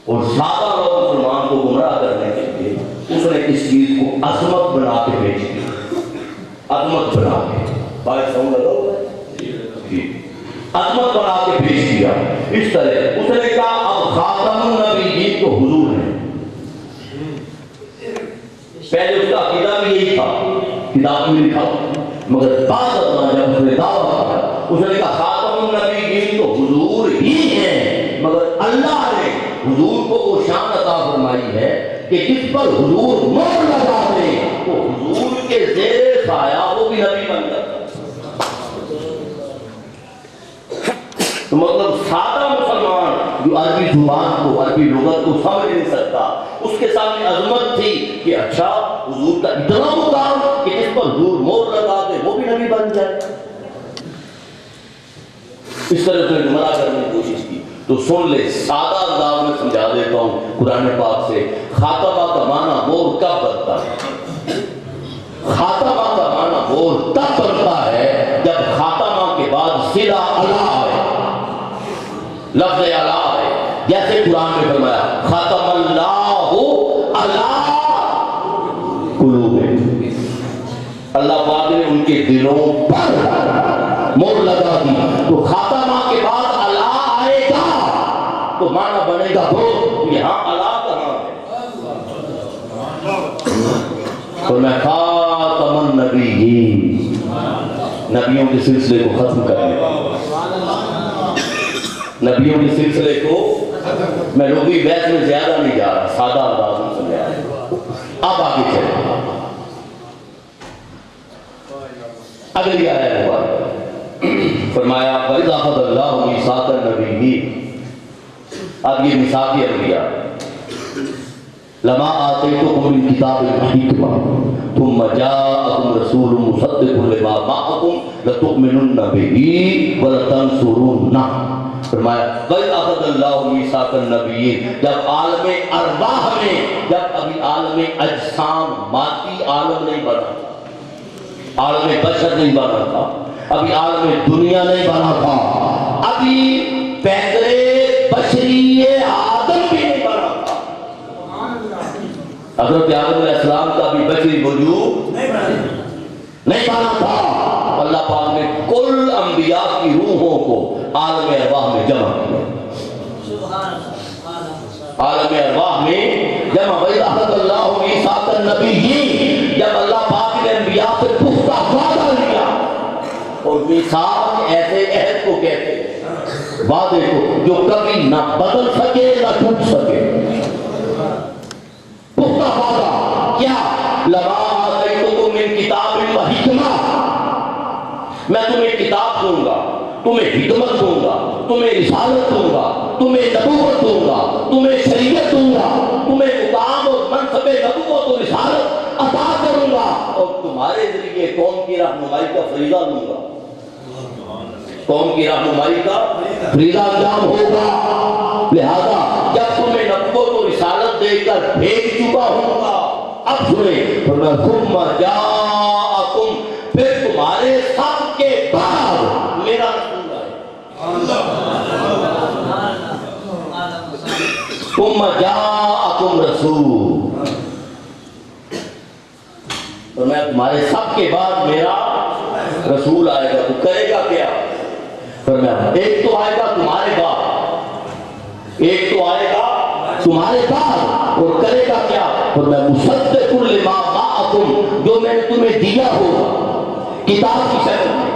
Speaker 1: اور سادہ لوگ مسلمان کو گمراہ کرنے کے لیے اس نے اس چیز کو عظمت بنا کے بھیج دیا، عظمت بنا کے، بھائی سمجھ لگا ہوا ہے، عظمت بنا کے بھیج دیا۔ اس طرح اس نے کہا اب خاتم النبیین تو حضور ہیں، پہلے اس کا عقیدہ بھی یہی تھا، کتاب میں لکھا، مگر بعد ازاں جب اس نے دعویٰ کیا اس نے کہا خاتم النبیین تو حضور ہی ہیں، مگر اللہ نے حضور کو وہ شان عطا فرمائی ہے کہ جس پر حضور مہر لگا دے تو حضور کے زیر سایہ وہ بھی نبی بن جاتا ہے۔ تو مطلب سادہ مسلمان جو عربی زبان کو، عربی لغت کو سمجھ نہیں سکتا، اس کے سامنے عظمت تھی کہ اچھا حضور کا اتنا مقام کہ جس پر حضور مہر لگا دے وہ بھی نبی بن جائے، اس طرح سے گمراہ کرنے کی کوشش کی۔ تو سن لے، سادہ انداز میں سمجھا دیتا ہوں قرآن پاک سے، خاتمہ کا معنی مہر کب بنتا ہے؟ خاتمہ کا معنی مہر تب بنتا ہے جب خاتمہ کے بعد صلہ اعلیٰ ہے، لفظ اعلیٰ ہے، جیسے قرآن میں فرمایا خاتم اللہ علی قلوبہم، اللہ پاک نے ان کے دلوں پر مہر لگا دی۔ تو خاتمہ کے بعد اللہ آئے گا تو معنی بنے گا وہ یہاں اللہ کہاں ہے؟ تو میں خاتم النبیین، نبیوں کے سلسلے کو ختم کرنے والا، نبیوں کے سلسلے کو میں لغوی بحث میں زیادہ نہیں جا رہا، سادہ انداز میں سمجھا رہا۔ اب آگے چلیں، اگلی آیت ہوا فرمایا وَإِذَا أَخَذَ اللَّهُ مِيثَاقَ النَّبِيِّينَ، اب یہ میثاق انبیاء، لما آتيتكم من كتاب وحكمة ثم جاءكم رسول مصدق لما معكم لتؤمنن به ولتنصرنه. فرمایا وَإِذْ أَخَذَ اللَّهُ مِيثَاقَ النَّبِيِّينَ، جب عالم ارواح میں، جب ابھی عالم اجسام مادی عالم نہیں بنا تھا، عالم بشر نہیں بنا تھا، ابھی عالم دنیا نہیں بنا تھا، ابھی پیغرے بشری آدم بھی نہیں بنا تھا، حضرت آدم علیہ السلام کا بھی بشری وجود نہیں بنا تھا. اللہ پاک نے کل انبیاء کی روحوں کو عالم ارواح میں جمع کیا. عالم ارواح میں جمع. وَإِذْ أَخَذَ اللَّهُ مِيثَاقَ النَّبِيِّينَ، جب اللہ پاک نے انبیاء سے پختہ وعدہ لیا. اور میثاق ایسے عہد کو کہتے ہیں، وعدے کو جو کبھی نہ بدل سکے نہ ٹوٹ سکے. پختہ وعدہ کیا؟ لَمَا آتَيْتُكُم مِّن کِتَابٍ وَحِکْمَةٍ، میں تمہیں کتاب دوں گا، تمہیں حکمت دوں گا، تمہیں رسالت دوں گا، تمہیں نبوت دوں گا، تمہیں شریعت دوں گا، تمہیں مقام اور منصب نبوت اور رسالت عطا کروں گا، اور تمہارے ذریعے قوم کی رہنمائی کا فریضہ لوں گا. قوم کی رہنمائی کا فریضہ انجام ہوگا. لہذا جب تمہیں نبوت اور رسالت دے کر بھیج چکا ہوں گا، اب سنیں فرمایا ثم جاءکم، پھر تمہارے سب کے بعد میرا رسول آئے. ثم جاءکم رسول، فرمایا تمہارے سب کے بعد میرا رسول آئے گا. تو کرے گا کیا؟ فرمایا ایک تو آئے گا تمہارے بعد، ایک تو آئے گا تمہارے بعد، اور کرے گا کیا؟ فرمایا مصدق لما معکم، جو میں نے تمہیں دیا ہوگا کتاب کی شکل میں،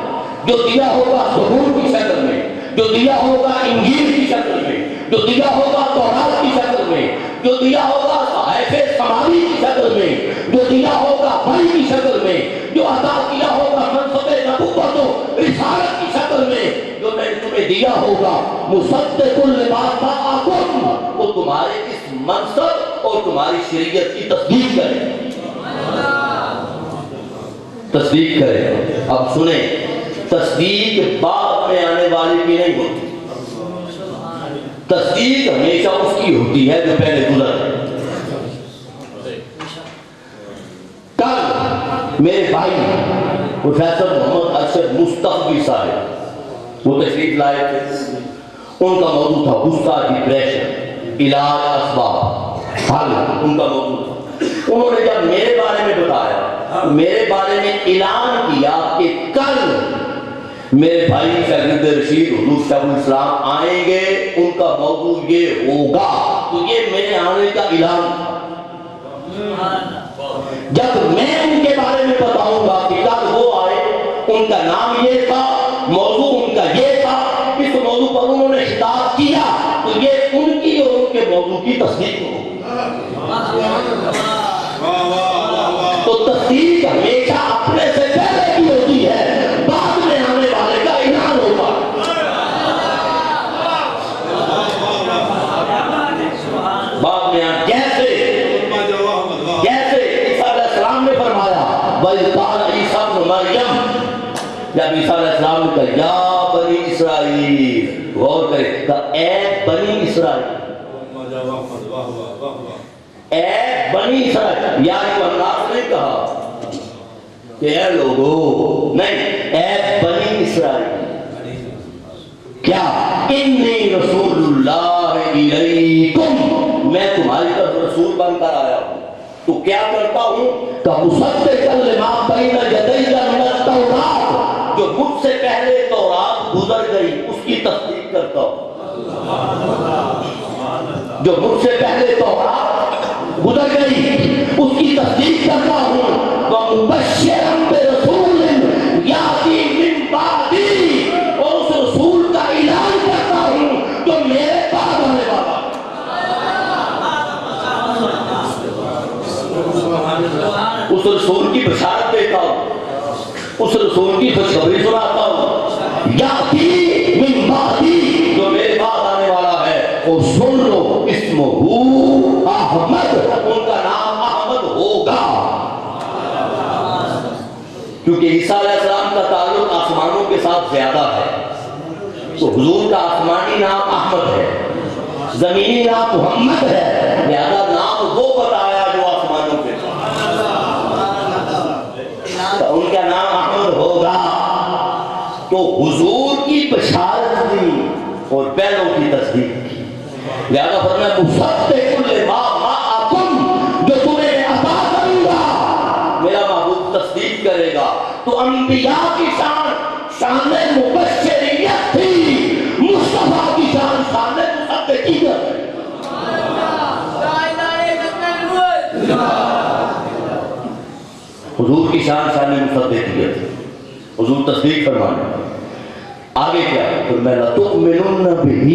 Speaker 1: جو دیا ہوگا زبور کی شکل میں، جو دیا ہوگا انجیل کی شکل میں، جو دیا ہوگا تورات کی شکل میں، جو دیا ہوگا صحائف سماوی کی شکل میں، جو دیا ہوگا وحی کی شکل میں، جو عطا کیا ہوگا منصب نبوت و رسالت کی شکل میں، جو میں نے تمہیں دیا ہوگا مصدق لما معکم، وہ تمہارے اس منصب اور تمہاری شریعت کی تصدیق کرے، تصدیق کرے. اب سنیں، تصدیق بعد میں آنے والی بھی نہیں ہوتی، تصدیق ہمیشہ اس کی ہوتی ہے جو پہلے گزر ہے. کل میرے بھائی پروفیسر محمد ارشد مصطفی صاحب وہ تشریف لائے تھے. ان کا موضوع تھا غصہ، ڈپریشن، علاج، اسباب، حل، ان کا موضوع تھا. انہوں نے جب میرے بارے میں بتایا، میرے بارے میں اعلان کیا کہ کل میرے بھائی شاگرد رشید حضور شیخ الاسلام آئیں گے، ان کا موضوع یہ ہوگا، تو یہ میرے آنے کا اعلان تھا. جب میں ان کے بارے میں بتاؤں گا کہ کل وہ آئے، ان کا نام یہ تھا، موضوع ان کا یہ تھا، اس موضوع پر انہوں نے خطاب کیا، تو یہ ان کی اور ان کے موضوع کی تصدیق ہوگی. تو تصدیق ہمیشہ اپنے سے پہلے کی ہوتی ہے، بعد میں آنے والے کا اعلان ہوگا. بعد میں جیسے عیسیٰ علیہ السلام نے فرمایا وَإِذْ قَالَ عِيسَىٰ ابْنُ مَرْيَمَ، جب عیسیٰ علیہ السلام نے کہا یا بنی اسرائیل، غور کریں، کہا اے بنی اسرائیل، اے بنی اسرائیل، یا الناس نہیں کہا کہ اے لوگو، نہیں، اے بنی اسرائیل. کیا؟ انی رسول اللہ الیکم، میں تمہاری طرف رسول بن کر آیا ہوں. تو کیا کرتا ہوں؟ کہ مصدقا لما بین یدی من التوراۃ، جو مجھ سے پہلے تورات گزر گئی اس کی تصدیق کرتا ہوں. جو مجھ سے پہلے تورات گزر گئی اس کی تصدیق کرتا ہوں. وَمُبَشِّرًا بِرَسُولٍ یَأْتِی مِن بَعْدِی، اور اس رسول کا اعلان کرتا ہوں جو میرے بعد آنے والا. اس رسول کی بشارت دیتا ہوں، اس رسول کی خوشخبری سناتا ہوں. یاتی من بعدی، جو میرے بعد آنے والا ہے. اور سن لو اسمہ احمد، ان کیونکہ عیسیٰ علیہ السلام کا تعلق آسمانوں کے ساتھ زیادہ ہے، تو حضور کا آسمانی نام احمد ہے، زمینی نام محمد ہے، لہذا نام وہ بتایا جو آسمانوں کے ساتھ، تو ان کا نام احمد ہوگا۔ تو حضور کی بشارت دی اور پہلوں کی تصدیق کی، لہذا فرمایا مصدق لما معکم، جو تمہیں عطا کروں گا میرا محبوب تصدیق کرے گا۔ تو انبیاء کی شان شان مبشریت تھی، مصطفیٰ کی شان شان مصدقیت۔ حضور کی شان شان مصدقیت، حضور تصدیق فرمانے۔ آگے کیا ہے؟ فرمایا لَتُؤْمِنُنَّ بِهِ،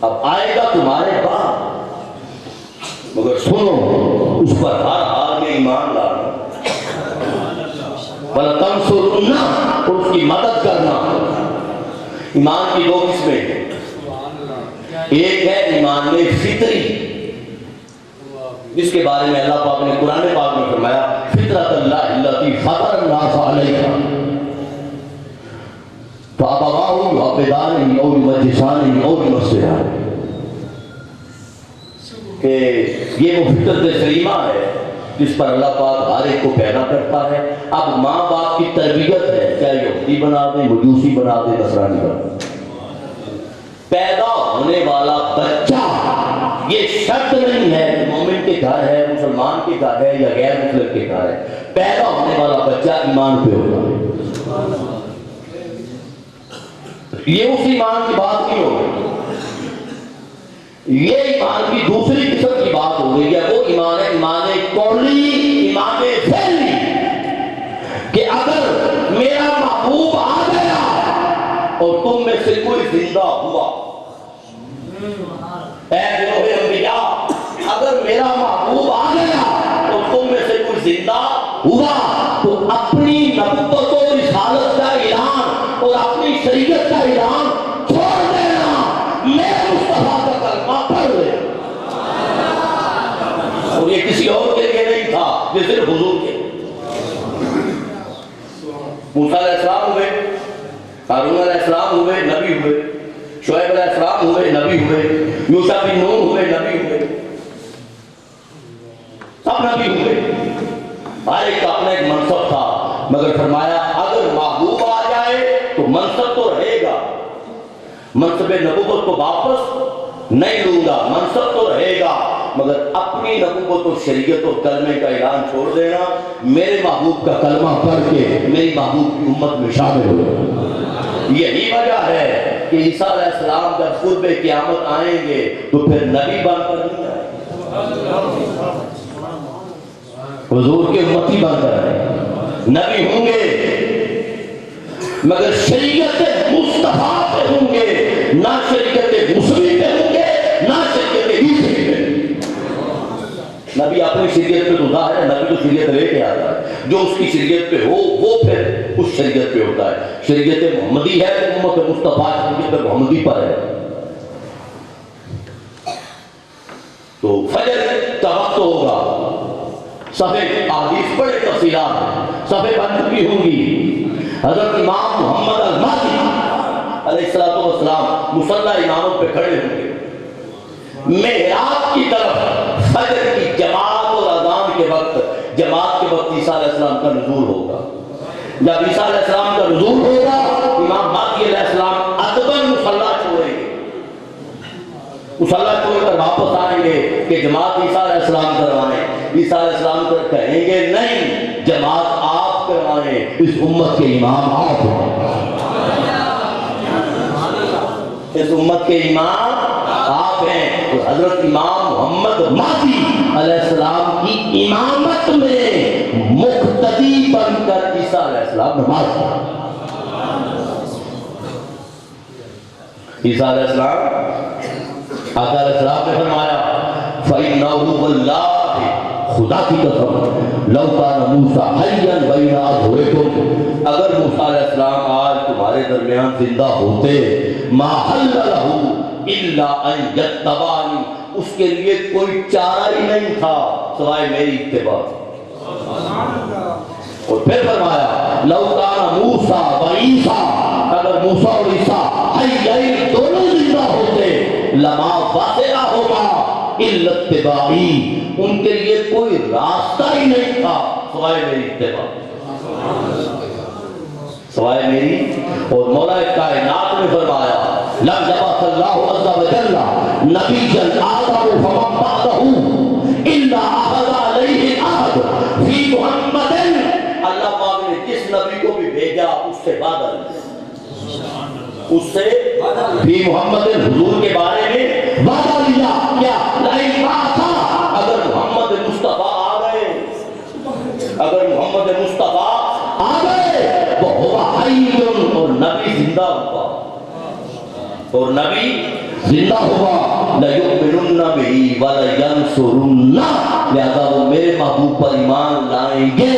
Speaker 1: اب آئے گا تمہارے بعد، مگر سنو اس پر ہر حال میں ایمان لانا، وَلَتَنْصُرُنَّهُ، اور اس کی مدد کرنا۔ ایمان کی دو قسمیں ہیں، ایک ہے ایمان فطری، جس کے بارے میں اللہ پاک نے قرآن پاک میں فرمایا فطرت اللہ التی فطر الناس علیہا فابواہ یحودانہ او یمجسانہ او یمسیحانہ، کہ یہ وہ فطرت سلیمہ ہے جس پر اللہ پاک ہر ایک کو پیدا کرتا ہے۔ اب ماں باپ کی تربیت ہے، چاہے یہودی بنا دے، مجوسی بنا دے، نصرانی بنا دے، پیدا ہونے والا بچہ یہ شرط نہیں ہے کہ مومن کے گھر ہے، مسلمان کے گھر ہے یا غیر مسلم کے گھر ہے، پیدا ہونے والا بچہ ایمان پہ ہوگا۔ یہ اس ایمان کی بات نہیں ہو گئی، یہ ایمان کی دوسری قسم کی بات ہو گئی ہے، وہ ایمان ہے ایمان قولی، ایمان فعلی، کہ اگر میرا محبوب آ گیا اور تم میں سے کوئی زندہ ہوا، اے گروہ انبیاء اگر میرا محبوب آ گیا اور تم میں سے کوئی زندہ ہوا، تو اپنی نبوت و رسالت کا اعلان اور اپنی شریعت کا اعلان چھوڑ دینا، میں مصطفیٰ کا کلمہ پڑھ لے۔ اور یہ کسی اور کے لیے نہیں تھا، یہ صرف حضور کے۔ موسیٰ علیہ السلام ہوئے، ہارون علیہ السلام ہوئے، نبی ہوئے، شعیب علیہ السلام ہوئے، نبی ہوئے، یوشع بن نون ہوئے، نبی ہوئے، سب نبی ہوئے، ہر ایک کا اپنا ایک منصب تھا، مگر فرمایا اگر محبوب آ جائے تو منصب تو رہے گا، منصب نبوت کو واپس نہیں لوں گا، منصب تو رہے گا، مگر اپنی نبوت اور شریعت اور کلمے کا اعلان چھوڑ دینا، میرے محبوب کا کلمہ پڑھ کے میری محبوب کی امت میں شامل ہو جائے۔ یہی وجہ ہے کہ عیسیٰ علیہ السلام جب قرب قیامت آئیں گے تو پھر نبی بن کر نہیں آئے، حضور کے امتی بن کر آئے، نبی ہوں گے مگر شریعت مصطفیٰ پہ ہوں گے، نہ شریعت موسوی پہ ہوں گے، نہ شریعت عیسوی پہ۔ نبی اپنی شریعت پہ تو ظاہر ہے، نبی تو شریعت لے کے آتا ہے، جو اس کی شریعت پہ ہو وہ پھر اس شریعت پہ ہوتا ہے۔ شریعت محمدی ہے تو امت مصطفیٰ شریعت محمدی پر ہے۔ تو فجر کا وقت ہوگا، صفحے احادیث بڑے تفصیلات صفحے بن چکی ہوں گی، حضرت امام محمد المہدی علیہ السلام مصلی امامت پہ کھڑے ہوں گے، محراب کی طرف فجر کی جماعت اور اذان کے وقت، جماعت کے وقت عیسیٰ علیہ السلام کا نزول ہوگا۔ جب عیسیٰ علیہ السلام کا نزول ہوگا، امام مہدی علیہ السلام ادباً مصلی چھوڑیں گے، مصلی چھوڑ کر واپس آئیں گے کہ جماعت عیسیٰ علیہ السلام کروائیں۔ عیسیٰ علیہ السلام کو کہیں گے نہیں، جماعت آپ کروائیں، اس امت کے امام آپ ہیں، اس امت کے امام آپ ہیں۔ تو حضرت امام محمد مہدی علیہ السلام کی امامت میں مقتدی بن کر عیسیٰ علیہ السلام نماز پڑھا۔ عیسیٰ علیہ السلام، آقا علیہ السلام نے فرمایا فَإِنَّهُ وَاللَّهِ، خدا کی قسم لَوْ كَانَ مُوسَىٰ حَيًّا بَيْنَ أَظْهُرِكُمْ، اگر موسیٰ علیہ السلام آج تمہارے درمیان زندہ ہوتے، مَا حَلَّ لَهُ إِلَّا أَن يَتَّبَعَنِي، اس کے لیے کوئی چارہ ہی نہیں تھا سوائے میری اتباع، اور پھر فرمایا لو کان موسیٰ و عیسیٰ، اگر موسیٰ اور عیسیٰ حیین دونوں زندہ ہوتے لما وسعہما الا اتباعی، ان کے لیے کوئی راستہ ہی نہیں تھا سوائے میری اتباع، سوائے میری۔ اور مولا کائنات نے فرمایا لم یبعث اللہ عز وجل نبیا آدم فمن بعدہ الا اخذ علیہ العہد فی محمد، اللہ پاک نے جس نبی کو بھی بھیجا اس سے وعدہ لیا، اس سے فی محمد حضور کے بارے میں وعدہ لیا، کیا لئن آتا، اگر محمد مصطفیٰ آ گئے، اگر محمد مصطفیٰ آ گئے وہ حی، اور نبی زندہ ہوا، اور نبی زندہ ہوا، لَيُؤْمِنُنَّ بِهِ وَلَيَنْصُرُنَّ، لہذا وہ میرے محبوب پر ایمان لائیں گے،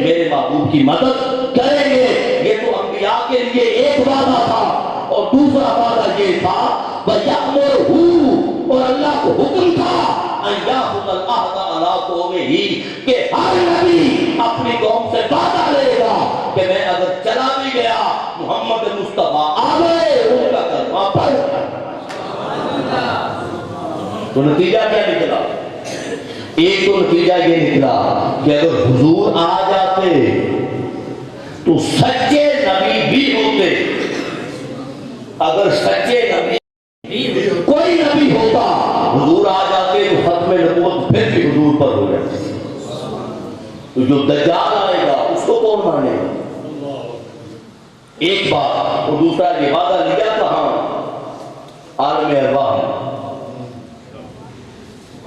Speaker 1: میرے محبوب کی مدد کریں گے۔ یہ تو انبیاء کے لیے ایک وعدہ تھا، اور دوسرا وعدہ یہ تھا وَيَأْمُرُهُ، اور اللہ کو حکم تھا أَن يَأْخُذَ الْعَهْدَ عَلَىٰ قَوْمِهِ، کہ ہر نبی اپنی قوم سے وعدہ لے گا کہ میں اگر چلا بھی گیا محمد مصطفیٰ آ گئے ان کا کلمہ پڑھ۔ تو نتیجہ کیا نکلا؟ ایک تو نتیجہ یہ نکلا کہ اگر حضور آ جاتے تو سچے نبی بھی ہوتے، اگر سچے نبی کوئی نبی ہوتا حضور آ جاتے تو ختم نبوت پھر بھی حضور پر ہو جاتی، تو جو دجال آئے گا اس کو کون مانے گا؟ ایک بات، اور دوسرا یہ وعدہ لیا کہاں؟ عالم ارواح میں،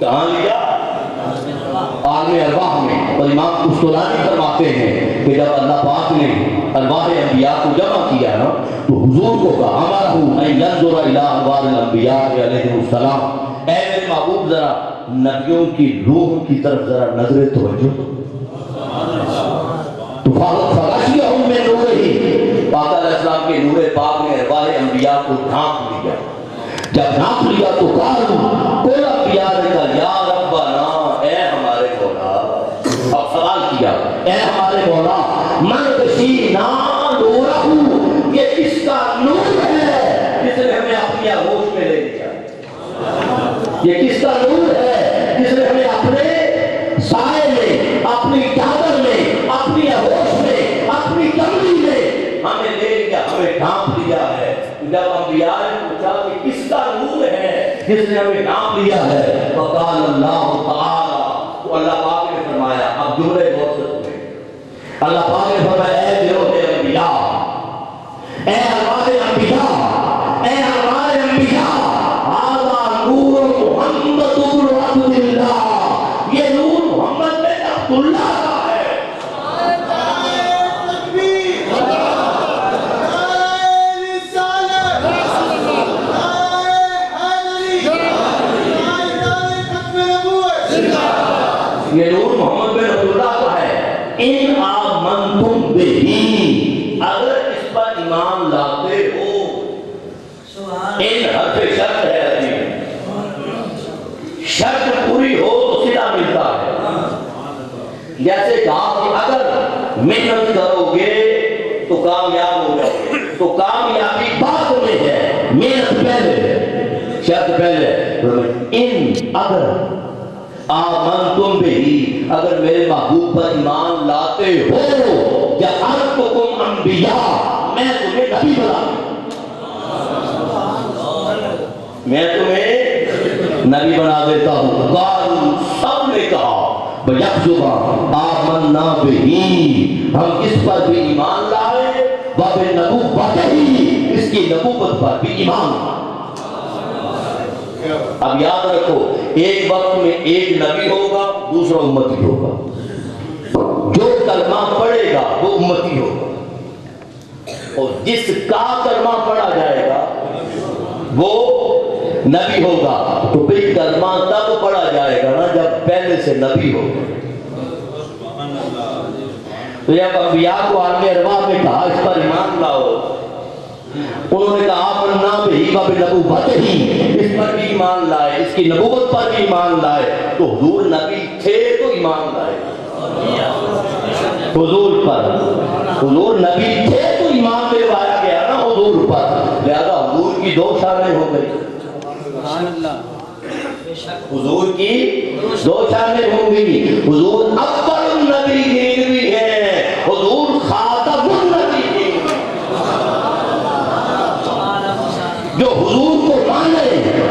Speaker 1: کہاں لیا؟ عالم ارواح میں۔ اور امام قسطلانی فرماتے ہیں کہ جب اللہ پاک نے ارواح انبیاء کو جمع کیا نا تو حضور کو کہا امرہ ان ینظر الی ارواح الانبیاء علیہم السلام، اے میرے محبوب ذرا نبیوں کی روح کی طرف ذرا نظر توجہ تو فغشیہم من نورہ، پاک علیہ السلام کے نور پاک نے ارواح انبیاء کو ڈھانپ لیا، جب ڈھانپ لیا تو کل انبیاء نے کہا یا ربنا، اے ہمارے مولا، اب سوال کیا اے ہمارے مولا من کشینا نورہ، یہ کس کا نور ہے جس نے ہمیں اپنی آغوش میں لے لیا، یہ کس کا نور ہے جس نے ہمیں اپنے سائے میں، اپنی چادر میں، اپنی آغوش میں، اپنی کمری میں ہمیں لے لیا، ہمیں ڈھانپ لیا ہے۔ جب انبیاء نے پوچھا کہ کس کا نور ہے جس نے ہمیں ڈھانپ لیا ہے، فقال اللہ تعالی، تو اللہ پاک نے فرمایا، اب جملے بہت سے سنے، اللہ پاک نے فرمایا اے گروہ انبیاء، اے ارواح انبیاء، اے ہمارے انبیاء، ھذا نور محمد بن عبد اللہ، یہ نور محمد بن عبد اللہ کا ہے۔ یہ نور محمد بن عبد اللہ کا ہے۔ ان آمنتم بہ، اگر اس پر ایمان لاتے ہو، ان حرف شرط ہے، شرط پوری ہو تو صلہ ملتا ہے۔ جیسے کہا کہ اگر محنت کرو گے تو کامیاب ہو جاؤ گے، تو کامیابی بعد میں ہے، محنت پہلے ہے، شرط پہلے۔ ان اگر آمنتم بہی، اگر میرے محبوب پر ایمان لاتے ہو، جعلتکم انبیاء، میں تمہیں نبی بنا میں تمہیں نبی بنا دیتا ہوں۔ قالوا، سب نے کہا بیکذبا آمنا بہی، ہم اس پر بھی ایمان لائے، وبنبوتہ، اس کی نبوت پر بھی ایمان لائے۔ اب یاد رکھو ایک وقت میں ایک نبی ہوگا، دوسرا امتی ہوگا، جو کلمہ پڑھے گا وہ امتی ہوگا، اور جس کا کلمہ پڑھا جائے گا وہ نبی ہوگا۔ تو پھر کلمہ تب پڑھا جائے گا نا جب پہلے سے نبی ہوگا۔ تو جب انبیاء کو عالم ارواح میں کہا اس پر ایمان لاؤ، انہوں نے کہا آمنا بہی وبنبوتہ، اس پر بھی ایمان لائے، اس کی نبوت پر بھی ایمان لائے، تو حضور نبی تھے تو ایمان لائے۔ حضور پر. حضور نبی تھے تو ایمان پہ لایا گیا نا حضور پر, لہذا حضور کی دو شانیں ہو گئی. حضور کی دو شانیں ہوں گی. حضور اول النبیین بھی ہے, حضور خاتم النبیین. جو حضور کو مانے,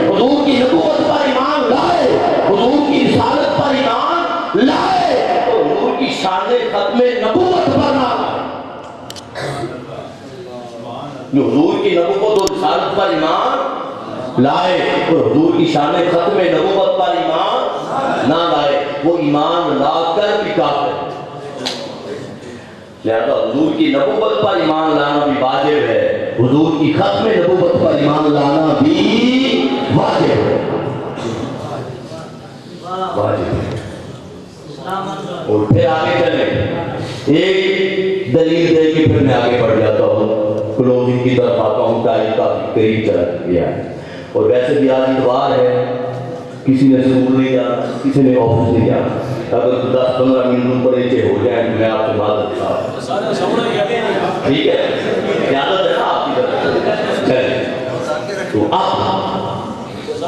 Speaker 1: حضور کی نبوت پر ایمان لائے, حضور کی رسالت پر ایمان لائے, تو حضور کی شان ختم نبوت پر نہ لائے. جو حضور کی نبوت اور رسالت پر ایمان لائے اور حضور کی شان ختم نبوت پر ایمان نہ لائے, وہ ایمان لا کر بھی کافر. لہذا حضور کی نبوت پر ایمان لانا بھی واجب ہے, حضور کی ختم نبوت پر ایمان لانا بھی واجب ہے. اور پھر آگے چلیں, ایک دلیل دے کے پھر میں آگے بڑھ جاتا ہوں, کلوزنگ کی طرف آتا ہوں, ٹائم کافی قریب چلا گیا ہے. اور ویسے بھی آج اتوار ہے, کسی نے اسکول نہیں جانا, کسی نے آفس نہیں جانا. اگر 10-15 منٹ پر نیچے ہو جائیں تو میں آپ سے معذرت چاہتا ہوں, ٹھیک ہے؟ اجازت ہے نا آپ کی طرف سے؟ تو اب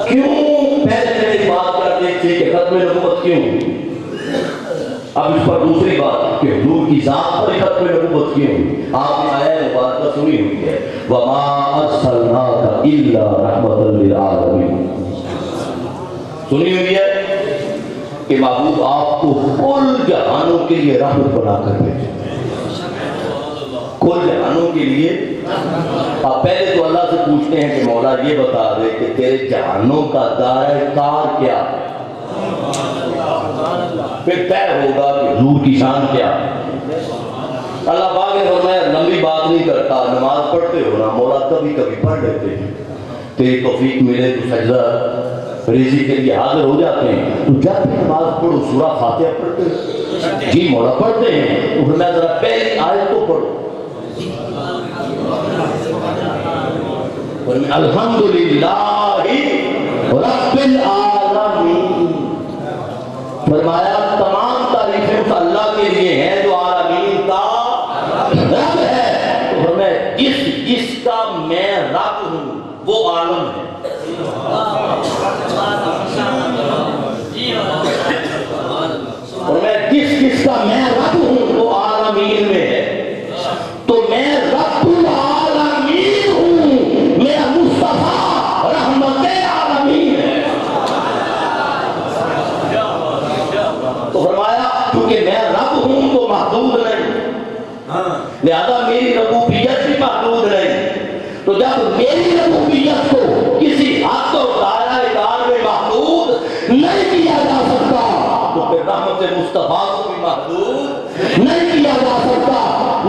Speaker 1: کیوں پہلے میری بات کرتے تھے کہ ختم نبوت کیوں, اب اس پر دوسری بات کہ حضور کی ذات پر ختم نبوت کیوں. آپ نے آیت مبارکہ سنی ہوئی ہے, وَمَا أَرْسَلْنَاكَ إِلَّا رَحْمَةً لِلْعَالَمِينَ. سنی ہوئی ہے کہ محبوب آپ کو کل جہانوں کے لیے رحمت بنا کر بھیجے, کل جہانوں کے لیے. آپ پہلے تو اللہ سے پوچھتے ہیں کہ مولا یہ بتا دے کہ تیرے جہانوں کا دائرہ کار کیا ہے, پھر طے ہوگا کہ حضور کی شان کیا ہے. اللہ پاک نے فرمایا لمبی بات نہیں کرتا, نماز پڑھتے ہو نا مولا, کبھی کبھی پڑھ لیتے ہیں, تیری توفیق ملے تو سجدہ ریزی کے لیے حاضر ہو جاتے ہیں. تو جب بھی نماز پڑھو سورہ فاتحہ پڑھتے ہیں؟ جی مولا پڑھتے ہیں. تو فرمایا ذرا پہلی آیت تو پڑھو, الحمدللہ رب العالمین. فرمایا تمام تعریفیں اس اللہ کے لیے ہیں جو عالمین کا رب ہے. تو فرمایا جس کا میں رب ہوں وہ عالم ہے. اور میں جس کا میں رب ہوں وہ عالمین میں ہے. تو میں رب العالمین ہوں, میرا مصطفیٰ رحمت عالمین ہے. تو فرمایا کیونکہ میں رب ہوں تو محدود نہیں, لہذا میری ربوبیت بھی محدود نہیں. تو جب میری ربوبیت کو کسی حد اور دائرہ کار میں محدود نہیں کیا جا سکتا, تو پھر رحمت مصطفیٰ کو بھی محدود نہیں کیا جا سکتا.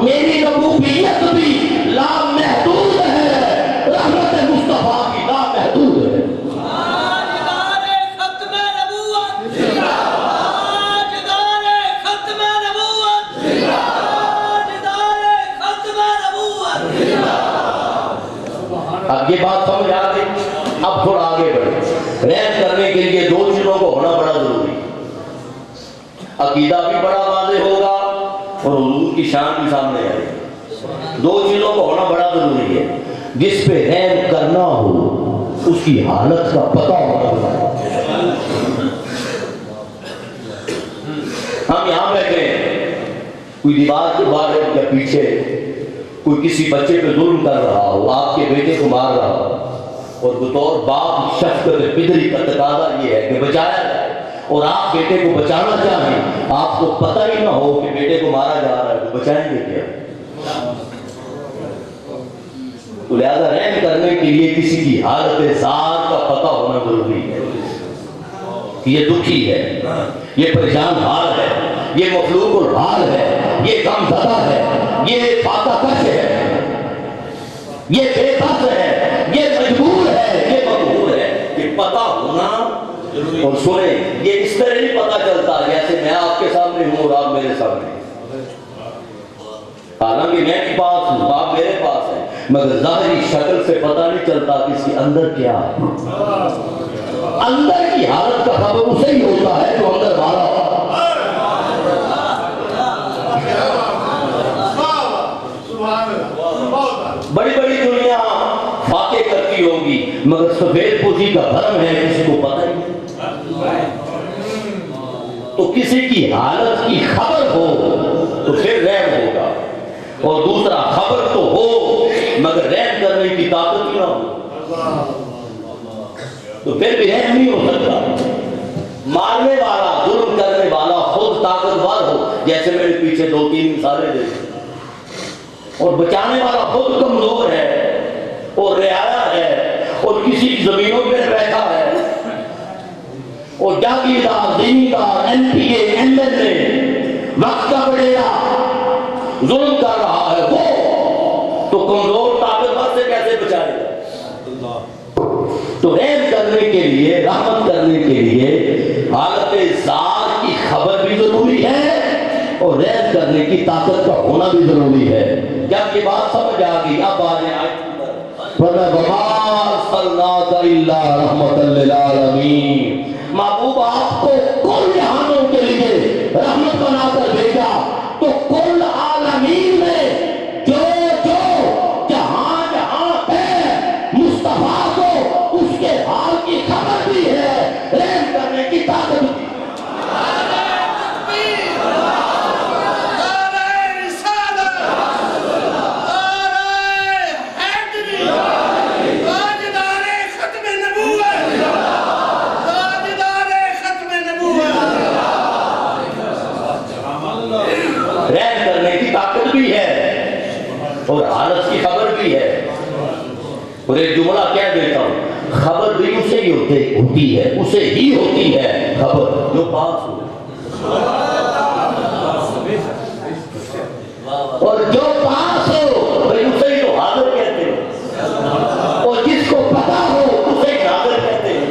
Speaker 1: میری ربوبیت بھی لامحدود ہے, رحمت مصطفیٰ کی لامحدود ہے. اب یہ بات سمجھ آ گئی. اب تھوڑا آگے بڑھیں. رحم کرنے کے لیے دو چیزوں کو ہونا بڑا ضروری ہے, عقیدہ بھی بڑا واضح ہوگا اور حضور کی شان بھی سامنے آئے گی. دو چیزوں کو ہونا بڑا ضروری ہے. جس پہ رحم کرنا ہو اس کی حالت کا پتہ ہونا ضروری ہے. ہم یہاں بیٹھے ہیں, کوئی دیوار کے باہر یا پیچھے کوئی کسی بچے پہ ظلم کر رہا ہو, آپ کے بیٹے کو مار رہا ہو, اور بطور باپ شفقت پدری کا تقاضا یہ ہے کہ بچایا جائے, اور آپ بیٹے کو بچانا چاہیں, آپ کو پتہ ہی نہ ہو کہ بیٹے کو مارا جا رہا ہے, تو بچائیں گے کیا؟ تو لہذا رحم کرنے کے لیے کسی کی حالت ذات کا پتہ ہونا ضروری ہے کہ یہ دکھی ہے, یہ پریشان حال ہے, یہ مخلوق الحال ہے, یہ غم زدہ ہے, یہ فاقہ کش ہے, یہ بے بس ہے, یہ مجبور ہے, یہ مقہور ہے. یہ پتہ ہونا. اور سنیں, یہ اس طرح نہیں پتہ چلتا جیسے میں آپ کے سامنے ہوں اور آپ میرے سامنے. حالانکہ میں بھی پاس ہوں, آپ میرے پاس ہیں, مگر ظاہری شکل سے پتہ نہیں چلتا کہ اس کے اندر کیا ہے. اندر کی حالت کا خبر اسے ہی ہوتا ہے جو اندر والا. مگر سفید پوشی کا بھرم ہے کسی کو پتہ ہی نہیں۔ تو کسی کی حالت کی خبر ہو تو پھر رحم ہوگا، اور دوسرا خبر تو ہو مگر رحم کرنے کی طاقت ہی نہ ہو تو پھر بھی رحم نہیں ہو سکتا۔ مارنے والا، ظلم کرنے والا خود طاقتور ہو، جیسے میں نے پیچھے 2-3 مثالیں دی، اور بچانے والا خود کمزور ہے اور رعایا ہے اور کسی زمینوں پہ بیٹھا ہے، اور جاگیردار، دیندار، M P A, M L A, وقت کا بڑھیا ظلم کر رہا ہے، وہ تو کمزور طاقتور سے کیسے بچائے گا؟ تو رحم کرنے کے لیے، رحمت کرنے کے لیے حالت ذات کی خبر بھی ضروری ہے اور رحم کرنے کی طاقت کا ہونا بھی ضروری ہے۔ جب یہ بات سمجھ آ گئی، اب آنے آئے وَمَا أَرْسَلْنَاكَ إِلَّا رَحْمَةً لِّلْعَالَمِينَ، محبوب آپ کو کل جہانوں کے لیے رحمت بنا کر بھیجا، تو کل عالمین میں جو جہاں جہاں ہے مصطفیٰ کو اس کے حال کی خبر بھی ہے، رحم کرنے کی طاقت بھی ہے۔ رحم کرنے کی طاقت بھی ہے اور حالت کی خبر بھی ہے۔ اور ایک جملہ کہہ دیتا ہوں، خبر بھی اسے ہی ہوتی ہے، اسے ہی ہوتی ہے خبر جو پاس ہو، اور جو پاس ہو بھئی اسے ہی تو حاضر کہتے ہیں، اور جس کو پتا ہو اسے ہی حاضر کہتے ہیں۔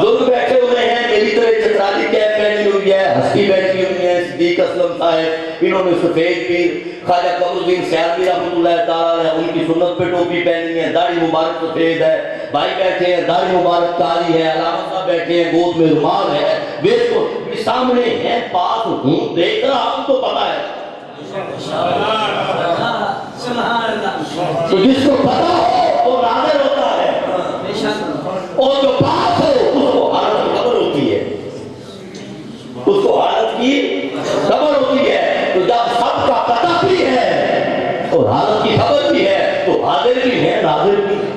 Speaker 1: لوگ بیٹھے ہوئے ہیں، میری طرح چترالی کیپ پہنی ہوئی ہے، ہستی بیٹھی ہوئی ہے، صدیق اسلم صاحب، انہوں نے سفید پیر خواجہ قمر الدین سیالوی رحمۃ اللہ تعالیٰ ان کی سنت پہ ٹوپی پہنی ہے، داڑھی مبارک سفید ہے، بھائی بیٹھے ہیں داڑھی مبارک کالی ہے، علامہ صاحب بیٹھے ہیں گود میں رومال ہے، ویس کو سامنے ہے، پاس ہوں دیکھ رہا ہوں تو پتا ہے، تو جس کو پتا ہو وہ ناظر ہوتا ہے، اور جو پاس ہو اس کو حالت کی خبر ہوتی ہے، اس کو حالت کی خبر ہوتی ہے۔ تو جب سب کا پتہ بھی ہے اور حالت کی خبر بھی ہے تو حاضر بھی ہے، ناظر بھی ہے۔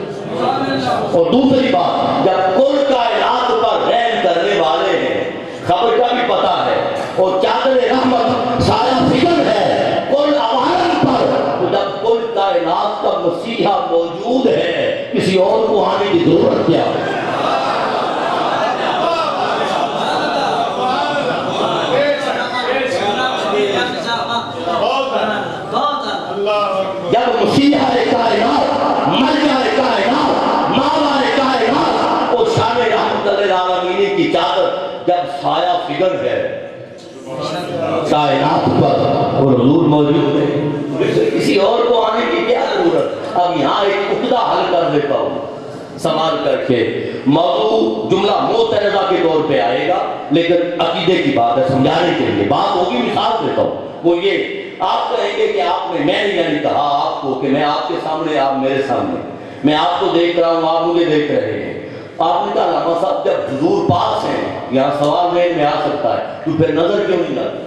Speaker 1: اور دوسری بات، جب کل کائنات پر رحم کرنے والے ہیں، خبر کا بھی پتہ ہے اور چادر رحمت سایہ فکر ہے کل عوالم پر، تو جب کل کائنات کا مسیحا موجود ہے، کسی اور کو آنے کی ضرورت کیا ہے؟ جب مسیحا کائنات، مرجع کائنات، مالا کائنات اور شان رحمت للعالمین کی چادر جب سایہ فگر ہے کائنات پر اور حضور موجود ہے، کسی اور کو آنے کی کیا ضرورت؟ اب یہاں ایک عقدہ حل کر دیتا ہوں سنبھال کر کے، موضوع جملہ معترضہ کے طور پہ آئے گا لیکن عقیدے کی بات ہے، سمجھانے کے لیے بات ہوگی۔ مثال دیتا ہوں، وہ یہ، آپ کہیں گے کہ آپ نے، میں نے کہا آپ کو کہ میں آپ کے سامنے، آپ میرے سامنے، میں آپ کو دیکھ رہا ہوں، آپ مجھے دیکھ رہے ہیں۔ آپ نے کہا علامہ صاحب جب حضور پاس ہیں، یہاں سوال میں آ سکتا ہے تو پھر نظر کیوں نہیں آتی؟